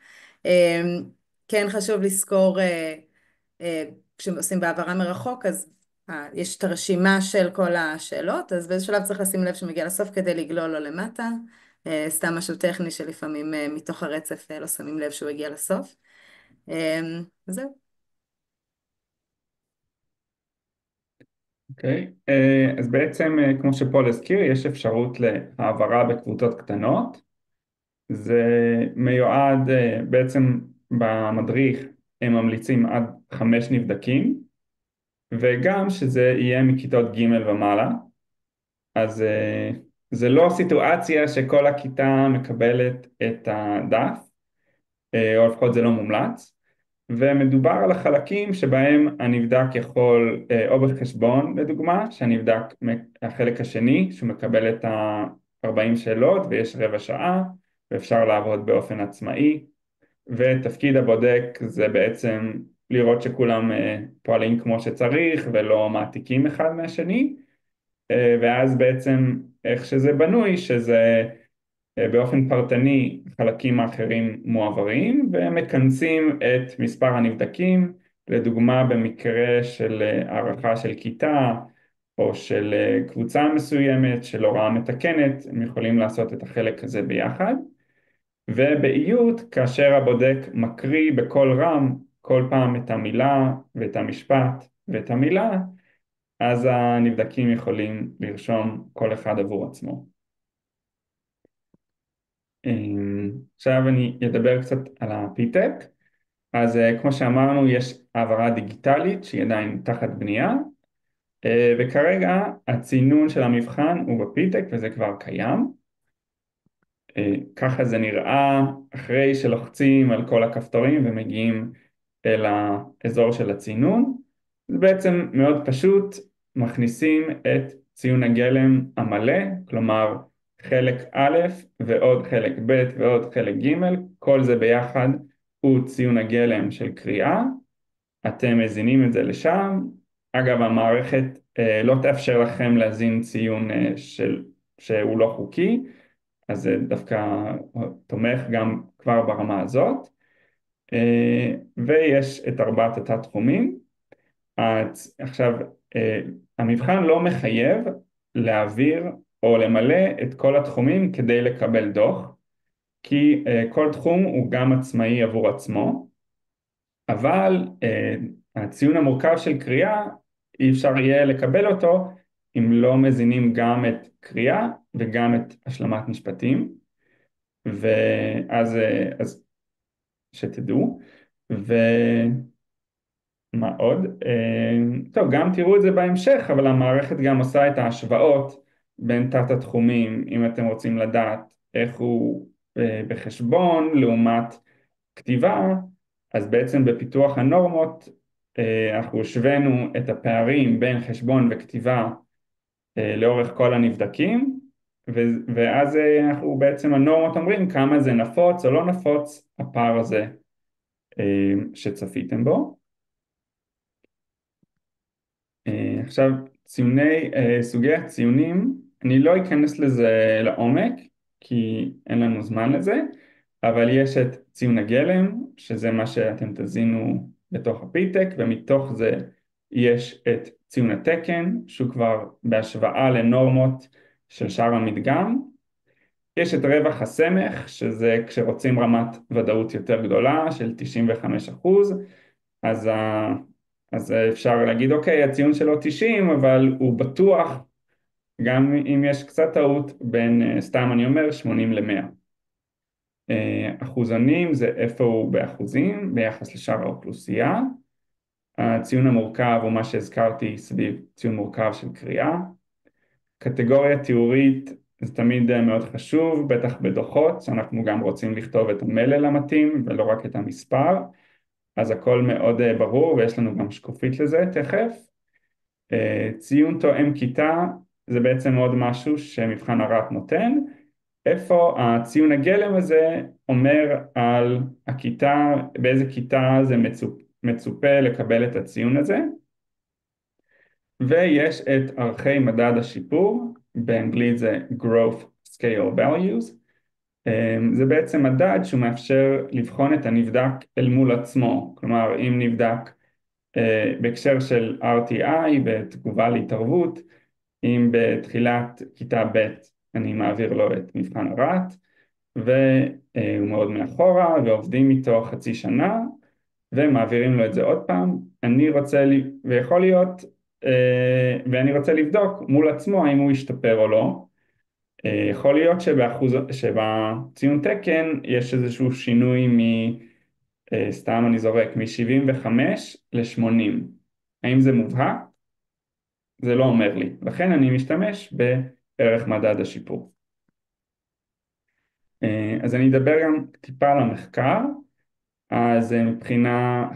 כן חשוב לזכור, כשעושים בעברה מרחוק, אז יש את הרשימה של כל השאלות, אז באיזה שלב צריך לשים לב שמגיע לסוף כדי לגלול לו למטה, סתם משהו טכני שלפעמים מתוך הרצף לא שמים לב שהוא הגיע לסוף. זהו. אוקיי, אז בעצם כמו שפול הזכיר, יש אפשרות להעברה בקבוצות קטנות. זה מיועד, בעצם במדריך הם ממליצים עד 5 נבדקים, וגם שזה יהיה מכיתות ג' ומעלה. אז זה לא סיטואציה שכל הכיתה מקבלת את הדף, או לפחות זה לא מומלץ, ומדובר על החלקים שבהם הנבדק יכול, או בחשבון לדוגמה, שהנבדק החלק השני, שהוא מקבל את ה-40 שאלות ויש רבע שעה, ואפשר לעבוד באופן עצמאי, ותפקיד הבודק זה בעצם לראות שכולם פועלים כמו שצריך ולא מעתיקים אחד מהשני, ואז בעצם איך שזה בנוי, שזה באופן פרטני חלקים האחרים מועברים ומכנסים את מספר הנבדקים, לדוגמה במקרה של הערכה של כיתה או של קבוצה מסוימת של הוראה מתקנת, הם יכולים לעשות את החלק הזה ביחד. ובאיות, כאשר הבודק מקריא בקול רם כל פעם את המילה ואת המשפט ואת המילה, אז הנבדקים יכולים לרשום כל אחד עבור עצמו. עכשיו אני אדבר קצת על הפיטק. אז כמו שאמרנו, יש העברה דיגיטלית שהיא עדיין תחת בנייה, וכרגע הצינון של המבחן הוא בפיטק וזה כבר קיים. ככה זה נראה אחרי שלוחצים על כל הכפתורים ומגיעים אל האזור של הצינון. זה בעצם מאוד פשוט, מכניסים את ציון הגלם המלא, כלומר חלק א' ועוד חלק ב' ועוד חלק ג', כל זה ביחד הוא ציון הגלם של קריאה. אתם מזינים את זה לשם. אגב, המערכת לא תאפשר לכם להזין ציון שהוא לא חוקי, אז זה דווקא תומך גם כבר ברמה הזאת. ויש את ארבעת התת-תחומים. עכשיו, המבחן לא מחייב להעביר או למלא את כל התחומים כדי לקבל דוח, כי כל תחום הוא גם עצמאי עבור עצמו, אבל הציון המורכב של קריאה אי אפשר יהיה לקבל אותו אם לא מזינים גם את קריאה וגם את השלמת משפטים, ואז שתדעו. מה עוד? טוב, גם תראו את זה בהמשך, אבל המערכת גם עושה את ההשוואות בין תת התחומים, אם אתם רוצים לדעת איך הוא בחשבון לעומת כתיבה, אז בעצם בפיתוח הנורמות אנחנו השווינו את הפערים בין חשבון וכתיבה לאורך כל הנבדקים, ואז אנחנו בעצם הנורמות אומרים כמה זה נפוץ או לא נפוץ הפער הזה שצפיתם בו. עכשיו סוגי הציונים, אני לא אכנס לזה לעומק כי אין לנו זמן לזה, אבל יש את ציון הגלם שזה מה שאתם תזינו בתוך הפיטק, ומתוך זה יש את ציון התקן שהוא כבר בהשוואה לנורמות של שאר המדגם. יש את רווח הסמך שזה כשרוצים רמת ודאות יותר גדולה של 95%, אז אפשר להגיד אוקיי הציון שלו 90 אבל הוא בטוח גם אם יש קצת טעות בין סתם אני אומר 80 ל-100. אחוזונים זה איפה הוא באחוזים ביחס לשאר האוכלוסייה. הציון המורכב הוא מה שהזכרתי סביב ציון מורכב של קריאה. קטגוריה תיאורית זה תמיד מאוד חשוב, בטח בדוחות שאנחנו גם רוצים לכתוב את המלל המתאים ולא רק את המספר, אז הכל מאוד ברור ויש לנו גם שקופית לזה תכף. ציון תואם כיתה זה בעצם עוד משהו שמבחן הר"ת נותן, איפה הציון הגלם הזה אומר על הכיתה, באיזה כיתה זה מצופה לקבל את הציון הזה. ויש את ערכי מדד השיפור, באנגלית זה growth scale values, זה בעצם מדד שהוא מאפשר לבחון את הנבדק אל מול עצמו, כלומר אם נבדק בהקשר של RTI בתגובה להתערבות, אם בתחילת כיתה ב' אני מעביר לו את מבחן הר"ת והוא מאוד מאחורה ועובדים איתו חצי שנה ומעבירים לו את זה עוד פעם, אני רוצה ויכול להיות ואני רוצה לבדוק מול עצמו האם הוא ישתפר או לא. יכול להיות שבציון תקן יש איזשהו שינוי סתם אני זורק מ-75 ל-80, האם זה מובהק? זה לא אומר לי, לכן אני משתמש בערך מדד השיפור. אז אני אדבר גם טיפה על המחקר. אז מבחינה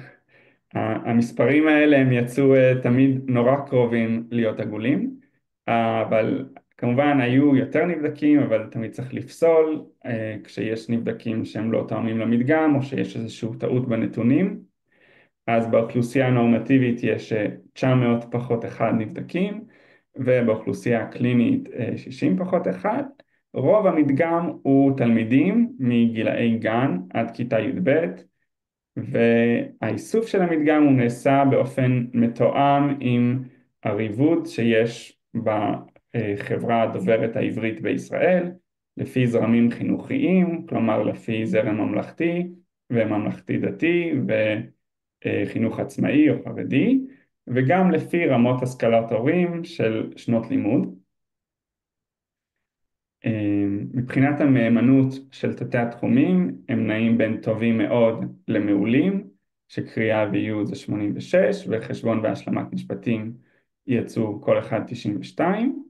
המספרים האלה הם יצאו תמיד נורא קרובים להיות עגולים, אבל כמובן היו יותר נבדקים, אבל תמיד צריך לפסול כשיש נבדקים שהם לא תואמים למדגם או שיש איזושהי טעות בנתונים. אז באוכלוסייה הנורמטיבית יש 900 פחות 1 נבדקים, ובאוכלוסייה הקלינית 60 פחות 1. רוב המדגם הוא תלמידים מגילאי גן עד כיתה י"ב, והאיסוף של המדגם הוא נעשה באופן מתואם עם הריבוד שיש בחברה הדוברת העברית בישראל, לפי זרמים חינוכיים, כלומר לפי זרם ממלכתי וממלכתי דתי וחינוך עצמאי או חרדי, וגם לפי רמות השכלת הורים של שנות לימוד. מבחינת המהימנות של תתי התחומים, הם נעים בין טובים מאוד למעולים, שקריאה ועיון זה 86, וחשבון והשלמת משפטים יצאו כל אחד 92.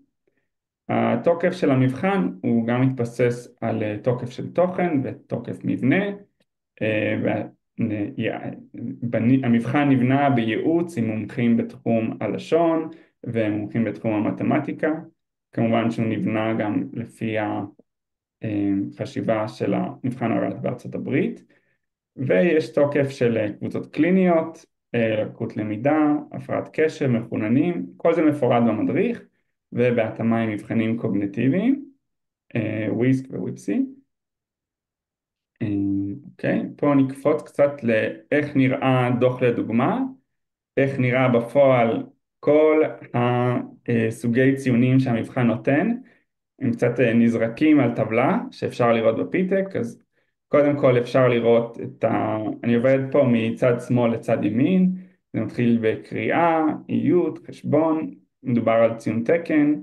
התוקף של המבחן הוא גם מתבסס על תוקף של תוכן ותוקף מבנה, המבחן נבנה בייעוץ עם מומחים בתחום הלשון ומומחים בתחום המתמטיקה, כמובן שהוא נבנה גם לפי החשיבה של המבחן הרד בארצות הברית, ויש תוקף של קבוצות קליניות, לקות למידה, הפרעת קשב, מחוננים, כל זה מפורט במדריך, ובהתאמה עם מבחנים קוגניטיביים, וויסק וויפסי. אוקיי, פה נקפוץ קצת לאיך נראה דוח לדוגמה, איך נראה בפועל כל הסוגי ציונים שהמבחן נותן. הם קצת נזרקים על טבלה שאפשר לראות בפיטק. אז קודם כל אפשר לראות אני עובד פה מצד שמאל לצד ימין, זה מתחיל בקריאה, איות, חשבון, מדובר על ציון תקן,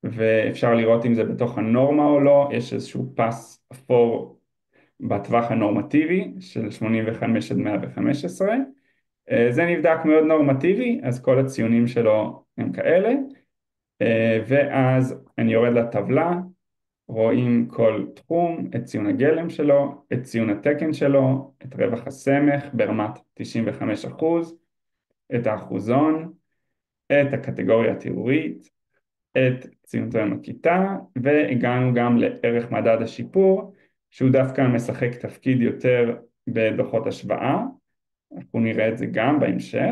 ואפשר לראות אם זה בתוך הנורמה או לא. יש איזשהו פס אפור בטווח הנורמטיבי של 85 עד 115, זה נבדק מאוד נורמטיבי, אז כל הציונים שלו הם כאלה, ואז אני יורד לטבלה, רואים כל תחום, את ציון הגלם שלו, את ציון התקן שלו, את רווח הסמך ברמת 95%, את האחוזון, את הקטגוריה התיאורית, את ציון תואם הכיתה, והגענו גם לערך מדד השיפור, שהוא דווקא משחק תפקיד יותר בדוחות השוואה, אנחנו נראה את זה גם בהמשך.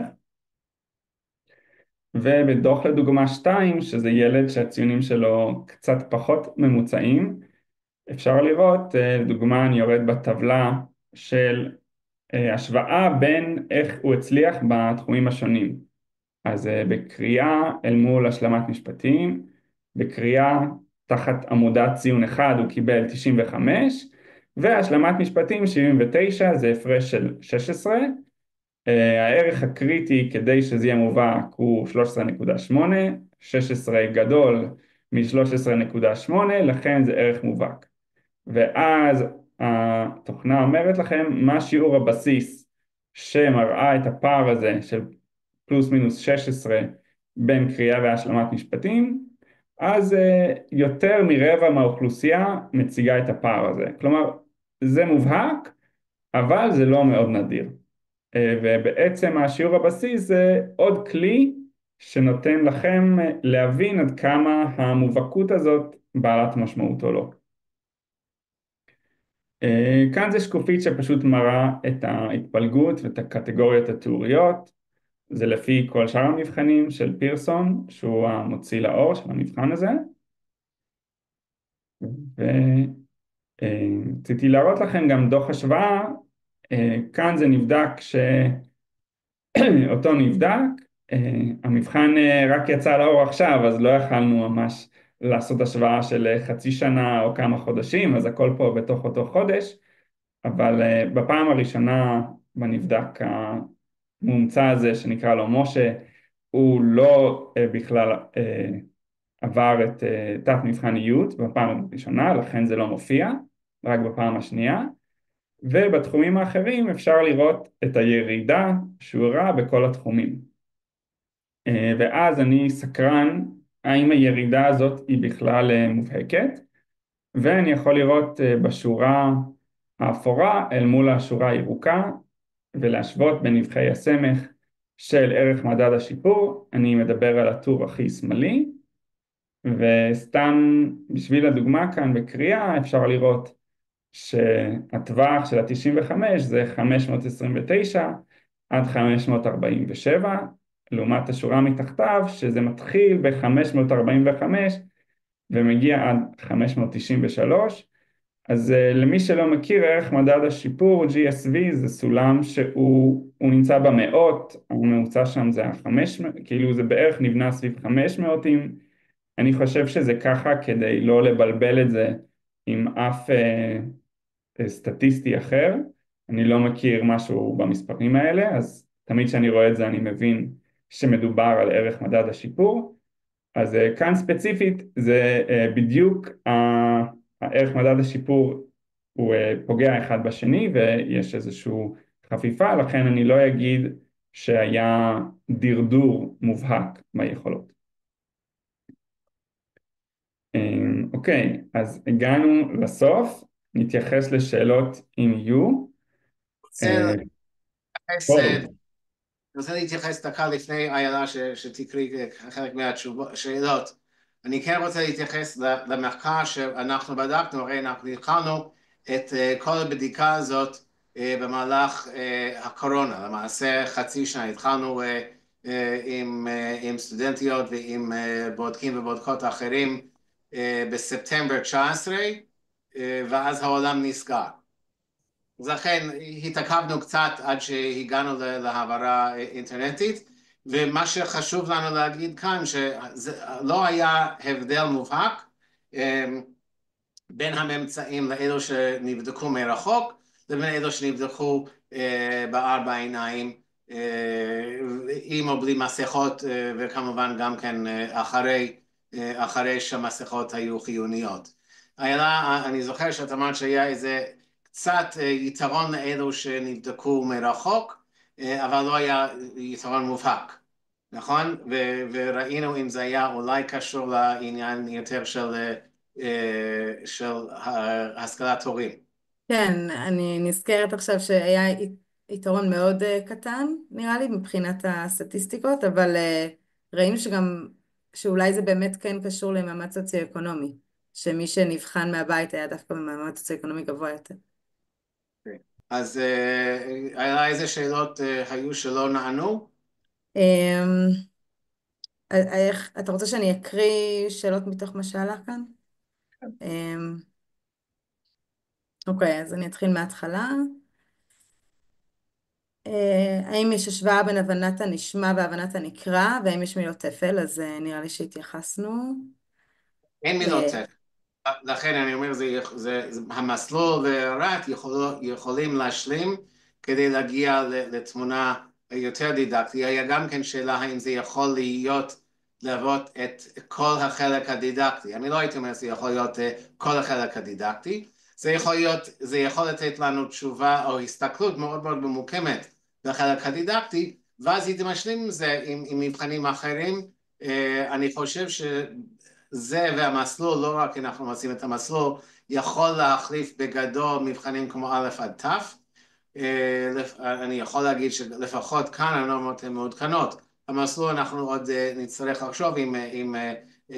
ובדוח לדוגמה 2, שזה ילד שהציונים שלו קצת פחות ממוצעים, אפשר לראות, לדוגמה אני יורד בטבלה של השוואה בין איך הוא הצליח בתחומים השונים. אז בקריאה אל מול השלמת משפטים, בקריאה תחת עמודת ציון 1 הוא קיבל 95, והשלמת משפטים 79, זה הפרש של 16, הערך הקריטי כדי שזה יהיה מובהק הוא 13.8, 16 גדול מ-13.8, לכן זה ערך מובהק. ואז התוכנה אומרת לכם מה שיעור הבסיס שמראה את הפער הזה של פלוס מינוס 16 בין קריאה והשלמת משפטים, אז יותר מרבע מהאוכלוסייה מציגה את הפער הזה. כלומר, זה מובהק, אבל זה לא מאוד נדיר. ובעצם השיעור הבסיס זה עוד כלי שנותן לכם להבין עד כמה המובהקות הזאת בעלת משמעות או לא. כאן זה שקופית שפשוט מראה את ההתפלגות ואת הקטגוריות התיאוריות. זה לפי כל שאר המבחנים של פירסון, שהוא המוציא לאור של המבחן הזה. ורציתי להראות לכם גם דוח השוואה. כאן זה נבדק שאותו נבדק, המבחן רק יצא לאור עכשיו, אז לא יכלנו ממש לעשות השוואה של חצי שנה או כמה חודשים, אז הכל פה בתוך אותו חודש, אבל בפעם הראשונה בנבדק המומצא הזה שנקרא לו משה, הוא לא בכלל עבר את תת מבחניות בפעם הראשונה, לכן זה לא מופיע, רק בפעם השנייה. ובתחומים האחרים אפשר לראות את הירידה שהוא הראה בכל התחומים. ואז אני סקרן האם הירידה הזאת היא בכלל מובהקת, ואני יכול לראות בשורה האפורה אל מול השורה הירוקה, ולהשוות בין נבחי הסמך של ערך מדד השיפור. אני מדבר על הטור הכי שמאלי, וסתם בשביל הדוגמה כאן בקריאה אפשר לראות שהטווח של ה-95 זה 529, עד 547, לעומת השורה מתחתיו, שזה מתחיל ב-545 ומגיע עד 593. אז למי שלא מכיר, ערך מדד השיפור, GSV, זה סולם שהוא נמצא במאות, הממוצע שם זה 500, כאילו זה בערך נבנה סביב 500. אני חושב שזה ככה כדי לא לבלבל את זה עם אף סטטיסטי אחר. אני לא מכיר משהו במספרים האלה, אז תמיד כשאני רואה את זה אני מבין שמדובר על ערך מדד השיפור. אז כאן ספציפית זה בדיוק הערך מדד השיפור הוא פוגע אחד בשני ויש איזושהי חפיפה, לכן אני לא אגיד שהיה דרדור מובהק ביכולות. אוקיי, אז הגענו לסוף, נתייחס לשאלות אם יהיו. רוצה להתייחס דקה לפני איילה שתקריא חלק מהשאלות. אני כן רוצה להתייחס למחקר שאנחנו בדקנו, הרי אנחנו התחלנו את כל הבדיקה הזאת במהלך הקורונה, למעשה חצי שנה, התחלנו עם סטודנטיות ועם בודקים ובודקות אחרים בספטמבר 19, ואז העולם נסגר. אז לכן התעכבנו קצת עד שהגענו להעברה אינטרנטית, ומה שחשוב לנו להגיד כאן שלא היה הבדל מובהק בין הממצאים לאלו שנבדקו מרחוק לבין אלו שנבדקו בארבע עיניים עם או בלי מסכות, וכמובן גם כן אחרי שהמסכות היו חיוניות. איילה, אני זוכר שאת אמרת שהיה איזה קצת יתרון לאלו שנבדקו מרחוק, אבל לא היה יתרון מובהק, נכון? וראינו אם זה היה אולי קשור לעניין יותר של השכלת הורים. כן, אני נזכרת עכשיו שהיה יתרון מאוד קטן, נראה לי, מבחינת הסטטיסטיקות, אבל ראינו שאולי זה באמת כן קשור למעמד סוציו-אקונומי, שמי שנבחן מהבית היה דווקא במעמד סוציו-אקונומי גבוה יותר. אז היה איזה שאלות היו שלא נענו? אתה רוצה שאני אקריא שאלות מתוך מה שעלה כאן? אוקיי, אז אני אתחיל מההתחלה. האם יש השוואה בין הבנת הנשמע והבנת הנקרא, והאם יש מילות תפל? אז נראה לי שהתייחסנו. אין מילות תפל. לכן אני אומר, המסלול והר"ת יכולים להשלים כדי להגיע לתמונה יותר דידקטית. היה גם כן שאלה האם זה יכול להוות את כל החלק הדידקטי. אני לא הייתי אומר שזה יכול להיות כל החלק הדידקטי. זה יכול לתת לנו תשובה או הסתכלות מאוד מאוד ממוקמת בחלק הדידקטי, ואז הייתי משלים עם זה עם מבחנים אחרים. אני חושב שזה והמסלול, לא רק אנחנו מוצאים את המסלול, יכול להחליף בגדול מבחנים כמו א' עד ת'. אני יכול להגיד שלפחות כאן הנורמות הן מעודכנות. המסלול אנחנו עוד נצטרך לחשוב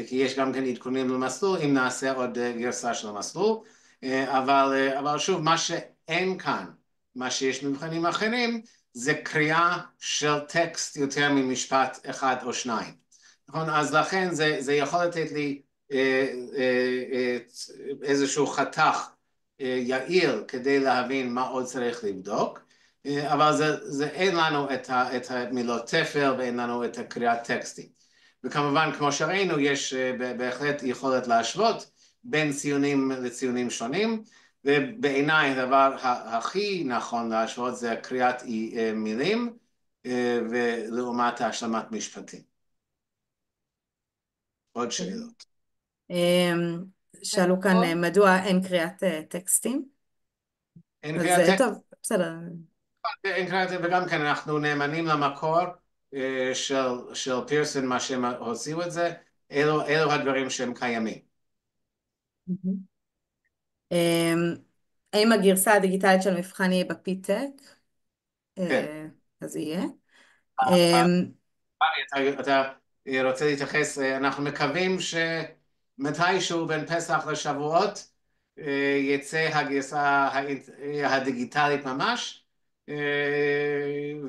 כי יש גם כן עדכונים למסלול, אם נעשה עוד גרסה של המסלול. אבל שוב, מה שאין כאן, מה שיש מבחנים אחרים, זה קריאה של טקסט יותר ממשפט אחד או שניים. נכון? אז לכן זה יכול לתת לי איזשהו חתך יעיל כדי להבין מה עוד צריך לבדוק, אבל אין לנו את המילות תפל ואין לנו את הקריאת טקסטים. וכמובן, כמו שראינו, יש בהחלט יכולת להשוות בין ציונים לציונים שונים, ובעיניי הדבר הכי נכון להשוות זה קריאת מילים ולעומת השלמת משפטים. עוד שאלות. שאלו כאן מדוע אין קריאת טקסטים? אין קריאת טקסטים. טוב, בסדר. אין קריאת טקסטים, וגם כן אנחנו נאמנים למקור של פירסון, מה שהם הוציאו את זה, אלו הדברים שהם קיימים. האם הגרסה הדיגיטלית של המבחן יהיה בפיטק? כן. אז יהיה. אתה רוצה להתייחס, אנחנו מקווים שמתישהו בין פסח לשבועות יצא הגרסה הדיגיטלית ממש,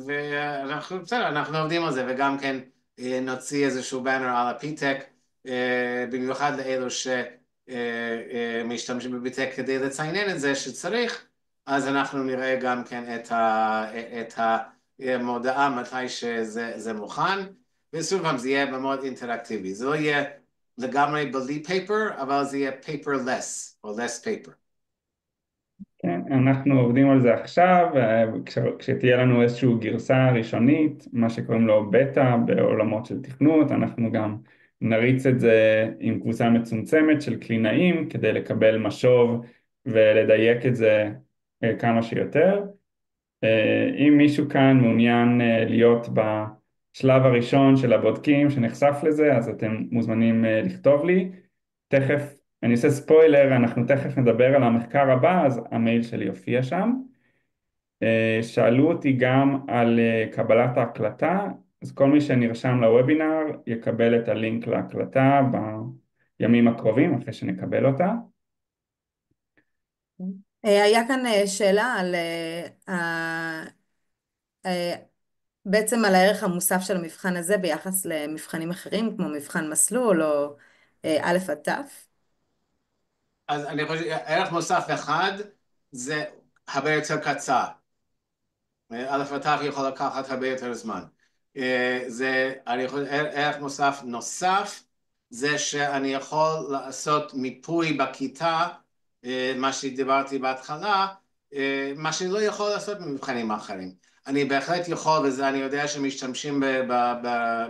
ואנחנו, בסדר, אנחנו עובדים על זה, וגם כן נוציא איזשהו בנר על הפיטק, במיוחד לאלו שמשתמשים בפיטק כדי לציין את זה שצריך, אז אנחנו נראה גם כן את המודעה מתי שזה מוכן, וסוף פעם זה יהיה מאוד אינטראקטיבי, זה לא יהיה לגמרי בלי paper, אבל זה יהיה paperless, או less paper. כן, אנחנו עובדים על זה עכשיו, כשתהיה לנו איזושהי גרסה ראשונית, מה שקוראים לו בטא בעולמות של תכנות, אנחנו גם נריץ את זה עם קבוצה מצומצמת של קלינאים כדי לקבל משוב ולדייק את זה כמה שיותר. אם מישהו כאן מעוניין להיות בשלב הראשון של הבודקים שנחשף לזה, אז אתם מוזמנים לכתוב לי. תכף, אני עושה ספוילר, אנחנו תכף נדבר על המחקר הבא, אז המייל שלי יופיע שם. שאלו אותי גם על קבלת ההקלטה, אז כל מי שנרשם לוובינר יקבל את הלינק להקלטה בימים הקרובים, אחרי שנקבל אותה. היה כאן שאלה על בעצם על הערך המוסף של המבחן הזה ביחס למבחנים אחרים, כמו מבחן מסלול או א' עד ת'. אז אני חושב, ערך מוסף אחד זה הרבה יותר קצר. א' ות' יכול לקחת הרבה יותר זמן. אני חושב, ערך מוסף נוסף, זה שאני יכול לעשות מיפוי בכיתה, מה שדיברתי בהתחלה, מה שאני לא יכול לעשות במבחנים אחרים. אני בהחלט יכול, וזה אני יודע שמשתמשים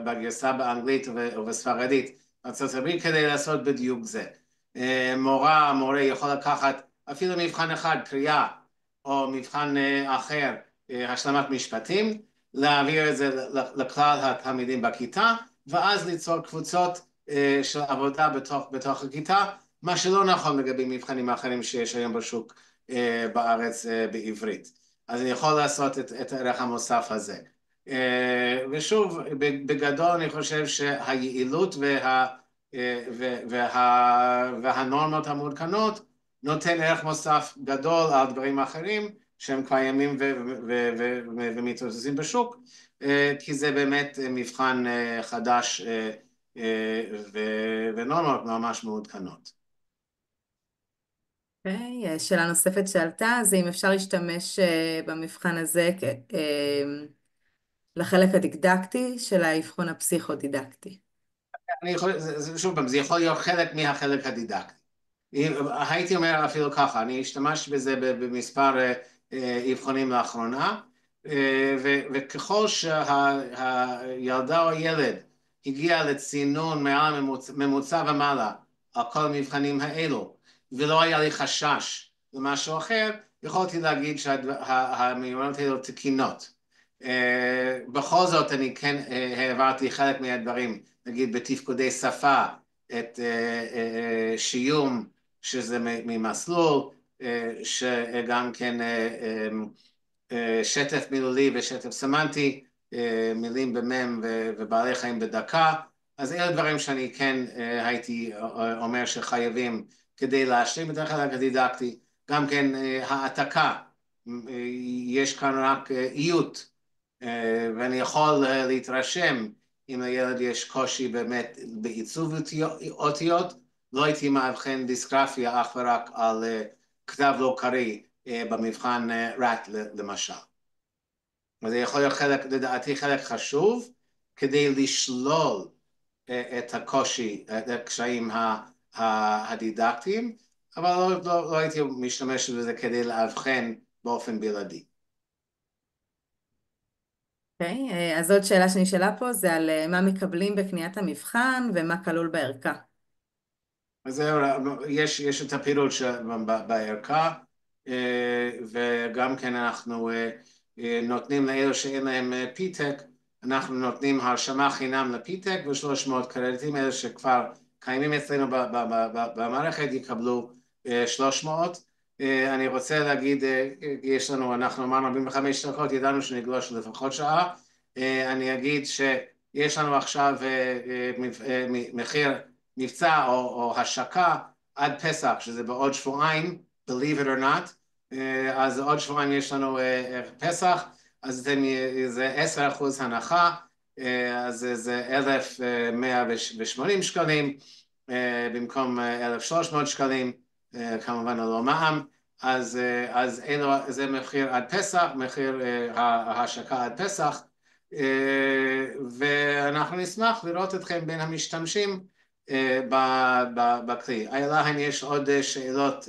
בגרסה באנגלית ובספרדית, בארצות הברית, כדי לעשות בדיוק זה. מורה יכול לקחת אפילו מבחן אחד, קריאה, או מבחן אחר, השלמת משפטים, להעביר את זה לכלל התלמידים בכיתה, ואז ליצור קבוצות של עבודה בתוך הכיתה, מה שלא נכון לגבי מבחנים האחרים שיש היום בשוק בארץ בעברית. אז אני יכול לעשות את הערך המוסף הזה. ושוב, בגדול אני חושב שהיעילות והנורמות המעודכנות נותן ערך מוסף גדול על דברים אחרים שהם קיימים ומתרוצצים בשוק, כי זה באמת מבחן חדש ונורמות ממש מעודכנות. שאלה נוספת שעלתה, זה אם אפשר להשתמש במבחן הזה לחלק הדידקטי של האבחון הפסיכודידקטי. שוב פעם, זה יכול להיות חלק מהחלק הדידקטי. הייתי אומר אפילו ככה, אני השתמש בזה במספר אבחונים לאחרונה, וככל שהילדה או הילד הגיע לצינון מעל ממוצע ומעלה על כל המבחנים האלו, ולא היה לי חשש למשהו אחר, יכולתי להגיד שהמיומנויות האלו תקינות. בכל זאת אני כן העברתי חלק מהדברים, נגיד בתפקודי שפה, את שיום, שזה ממסלול, שגם כן שטף מילולי ושטף סמנטי, מילים במם ובעלי חיים בדקה, אז אלה דברים שאני כן הייתי אומר שחייבים כדי להשלים את החלק הדידקטי. גם כן העתקה, יש כאן רק איות, ואני יכול להתרשם אם לילד יש קושי באמת בעיצוב אותיות, לא הייתי מאבחן דיסגרפיה אך ורק על כתב לא קריא במבחן RAT למשל. וזה יכול להיות חלק, לדעתי חלק חשוב, כדי לשלול את הקושי, את הקשיים הדידקטיים, אבל לא הייתי משתמש בזה כדי לאבחן באופן בלעדי. אוקיי, אז עוד שאלה שנשאלה פה זה על מה מקבלים בקניית המבחן ומה כלול בערכה. אז יש את הפירוט בערכה, וגם כן אנחנו נותנים לאלו שאין להם פיטק, אנחנו נותנים הרשמה חינם לפיטק ו300 קרדיטים, אלה שכבר קיימים אצלנו במערכת יקבלו 300. אני רוצה להגיד, אנחנו אמרנו 45 דקות, ידענו שנגלוש לפחות שעה, אני אגיד שיש לנו עכשיו מחיר מבצע או השקה עד פסח, שזה בעוד שבועיים, believe it or not, אז עוד שבועיים יש לנו פסח, אז זה 10% הנחה, אז זה 1,180 שקלים, במקום 1,300 שקלים, כמובן לא מע"מ, אז זה מחיר עד פסח, מחיר ההשקה עד פסח, ואנחנו נשמח לראות אתכם בין המשתמשים בכלי. איילה, האם יש עוד שאלות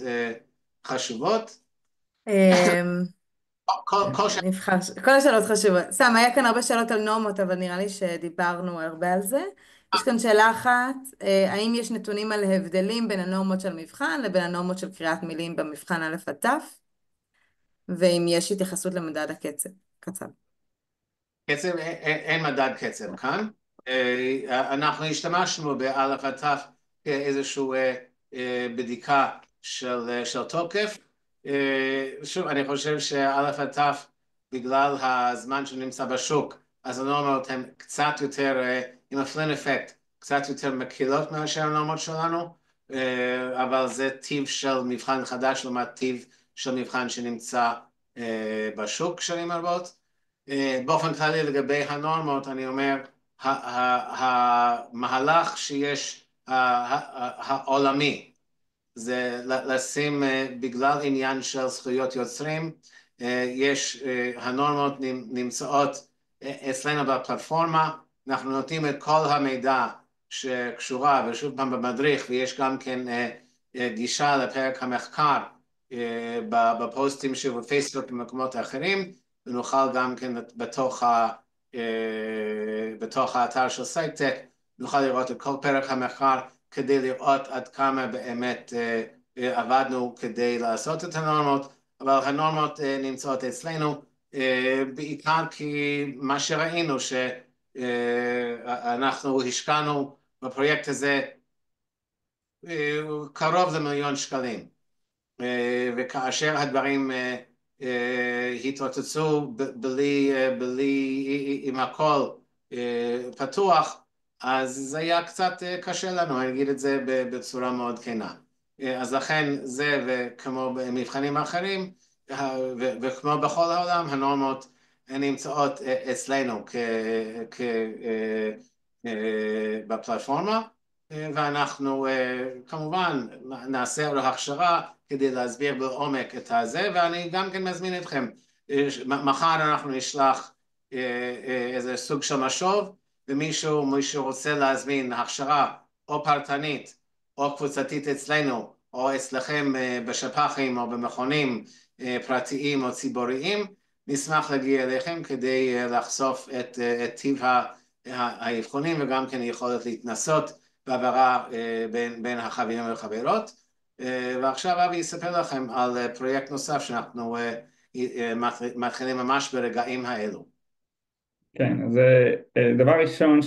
חשובות? כל השאלות חשובות. סתם, היה כאן הרבה שאלות על נורמות, אבל נראה לי שדיברנו הרבה על זה. יש כאן שאלה אחת, האם יש נתונים על הבדלים בין הנורמות של מבחן לבין הנורמות של קריאת מילים במבחן א' עד ת', ואם יש התייחסות למדד הקצב, קצב. קצב, אין מדד קצב כאן. אנחנו השתמשנו באלף עד ת' כאיזושהי בדיקה של תוקף. שוב, אני חושב שאלף עד ת', בגלל הזמן שנמצא בשוק, אז הנורמות הן קצת יותר, עם הפלין אפקט, קצת יותר מקילות מאשר הנורמות שלנו, אבל זה טיב של מבחן חדש לעומת טיב של מבחן שנמצא בשוק שנים רבות. באופן כללי לגבי הנורמות, אני אומר, המהלך שיש העולמי, זה לשים בגלל עניין של זכויות יוצרים, הנורמות נמצאות אצלנו בפלטפורמה, אנחנו נותנים את כל המידע שקשורה, ושוב פעם במדריך, ויש גם כן גישה לפרק המחקר בפוסטים של פייסבוק ומקומות אחרים, ונוכל גם כן בתוך האתר של סייטק, נוכל לראות את כל פרק המחקר כדי לראות עד כמה באמת עבדנו כדי לעשות את הנורמות, אבל הנורמות נמצאות אצלנו, בעיקר כי מה שראינו שאנחנו השקענו בפרויקט הזה קרוב ל1,000,000 שקלים, וכאשר הדברים התרוצצו עם הכל פתוח, אז זה היה קצת קשה לנו, אני אגיד את זה בצורה מאוד כנה. אז לכן זה, וכמו במבחנים אחרים, וכמו בכל העולם, הנורמות נמצאות אצלנו בפלטפורמה, ואנחנו כמובן נעשה הכשרה כדי להסביר בעומק את הזה, ואני גם כן מזמין אתכם. מחר אנחנו נשלח איזה סוג של משוב, ומישהו רוצה להזמין הכשרה או פרטנית או קבוצתית אצלנו, או אצלכם בשפ"חים או במכונים פרטיים או ציבוריים, נשמח להגיע אליכם כדי לחשוף את טיב האבחונים, וגם כן יכולת להתנסות בעברה בין החברים והחברות. ועכשיו אבי יספר לכם על פרויקט נוסף שאנחנו מתחילים ממש ברגעים האלו. כן, אז דבר ראשון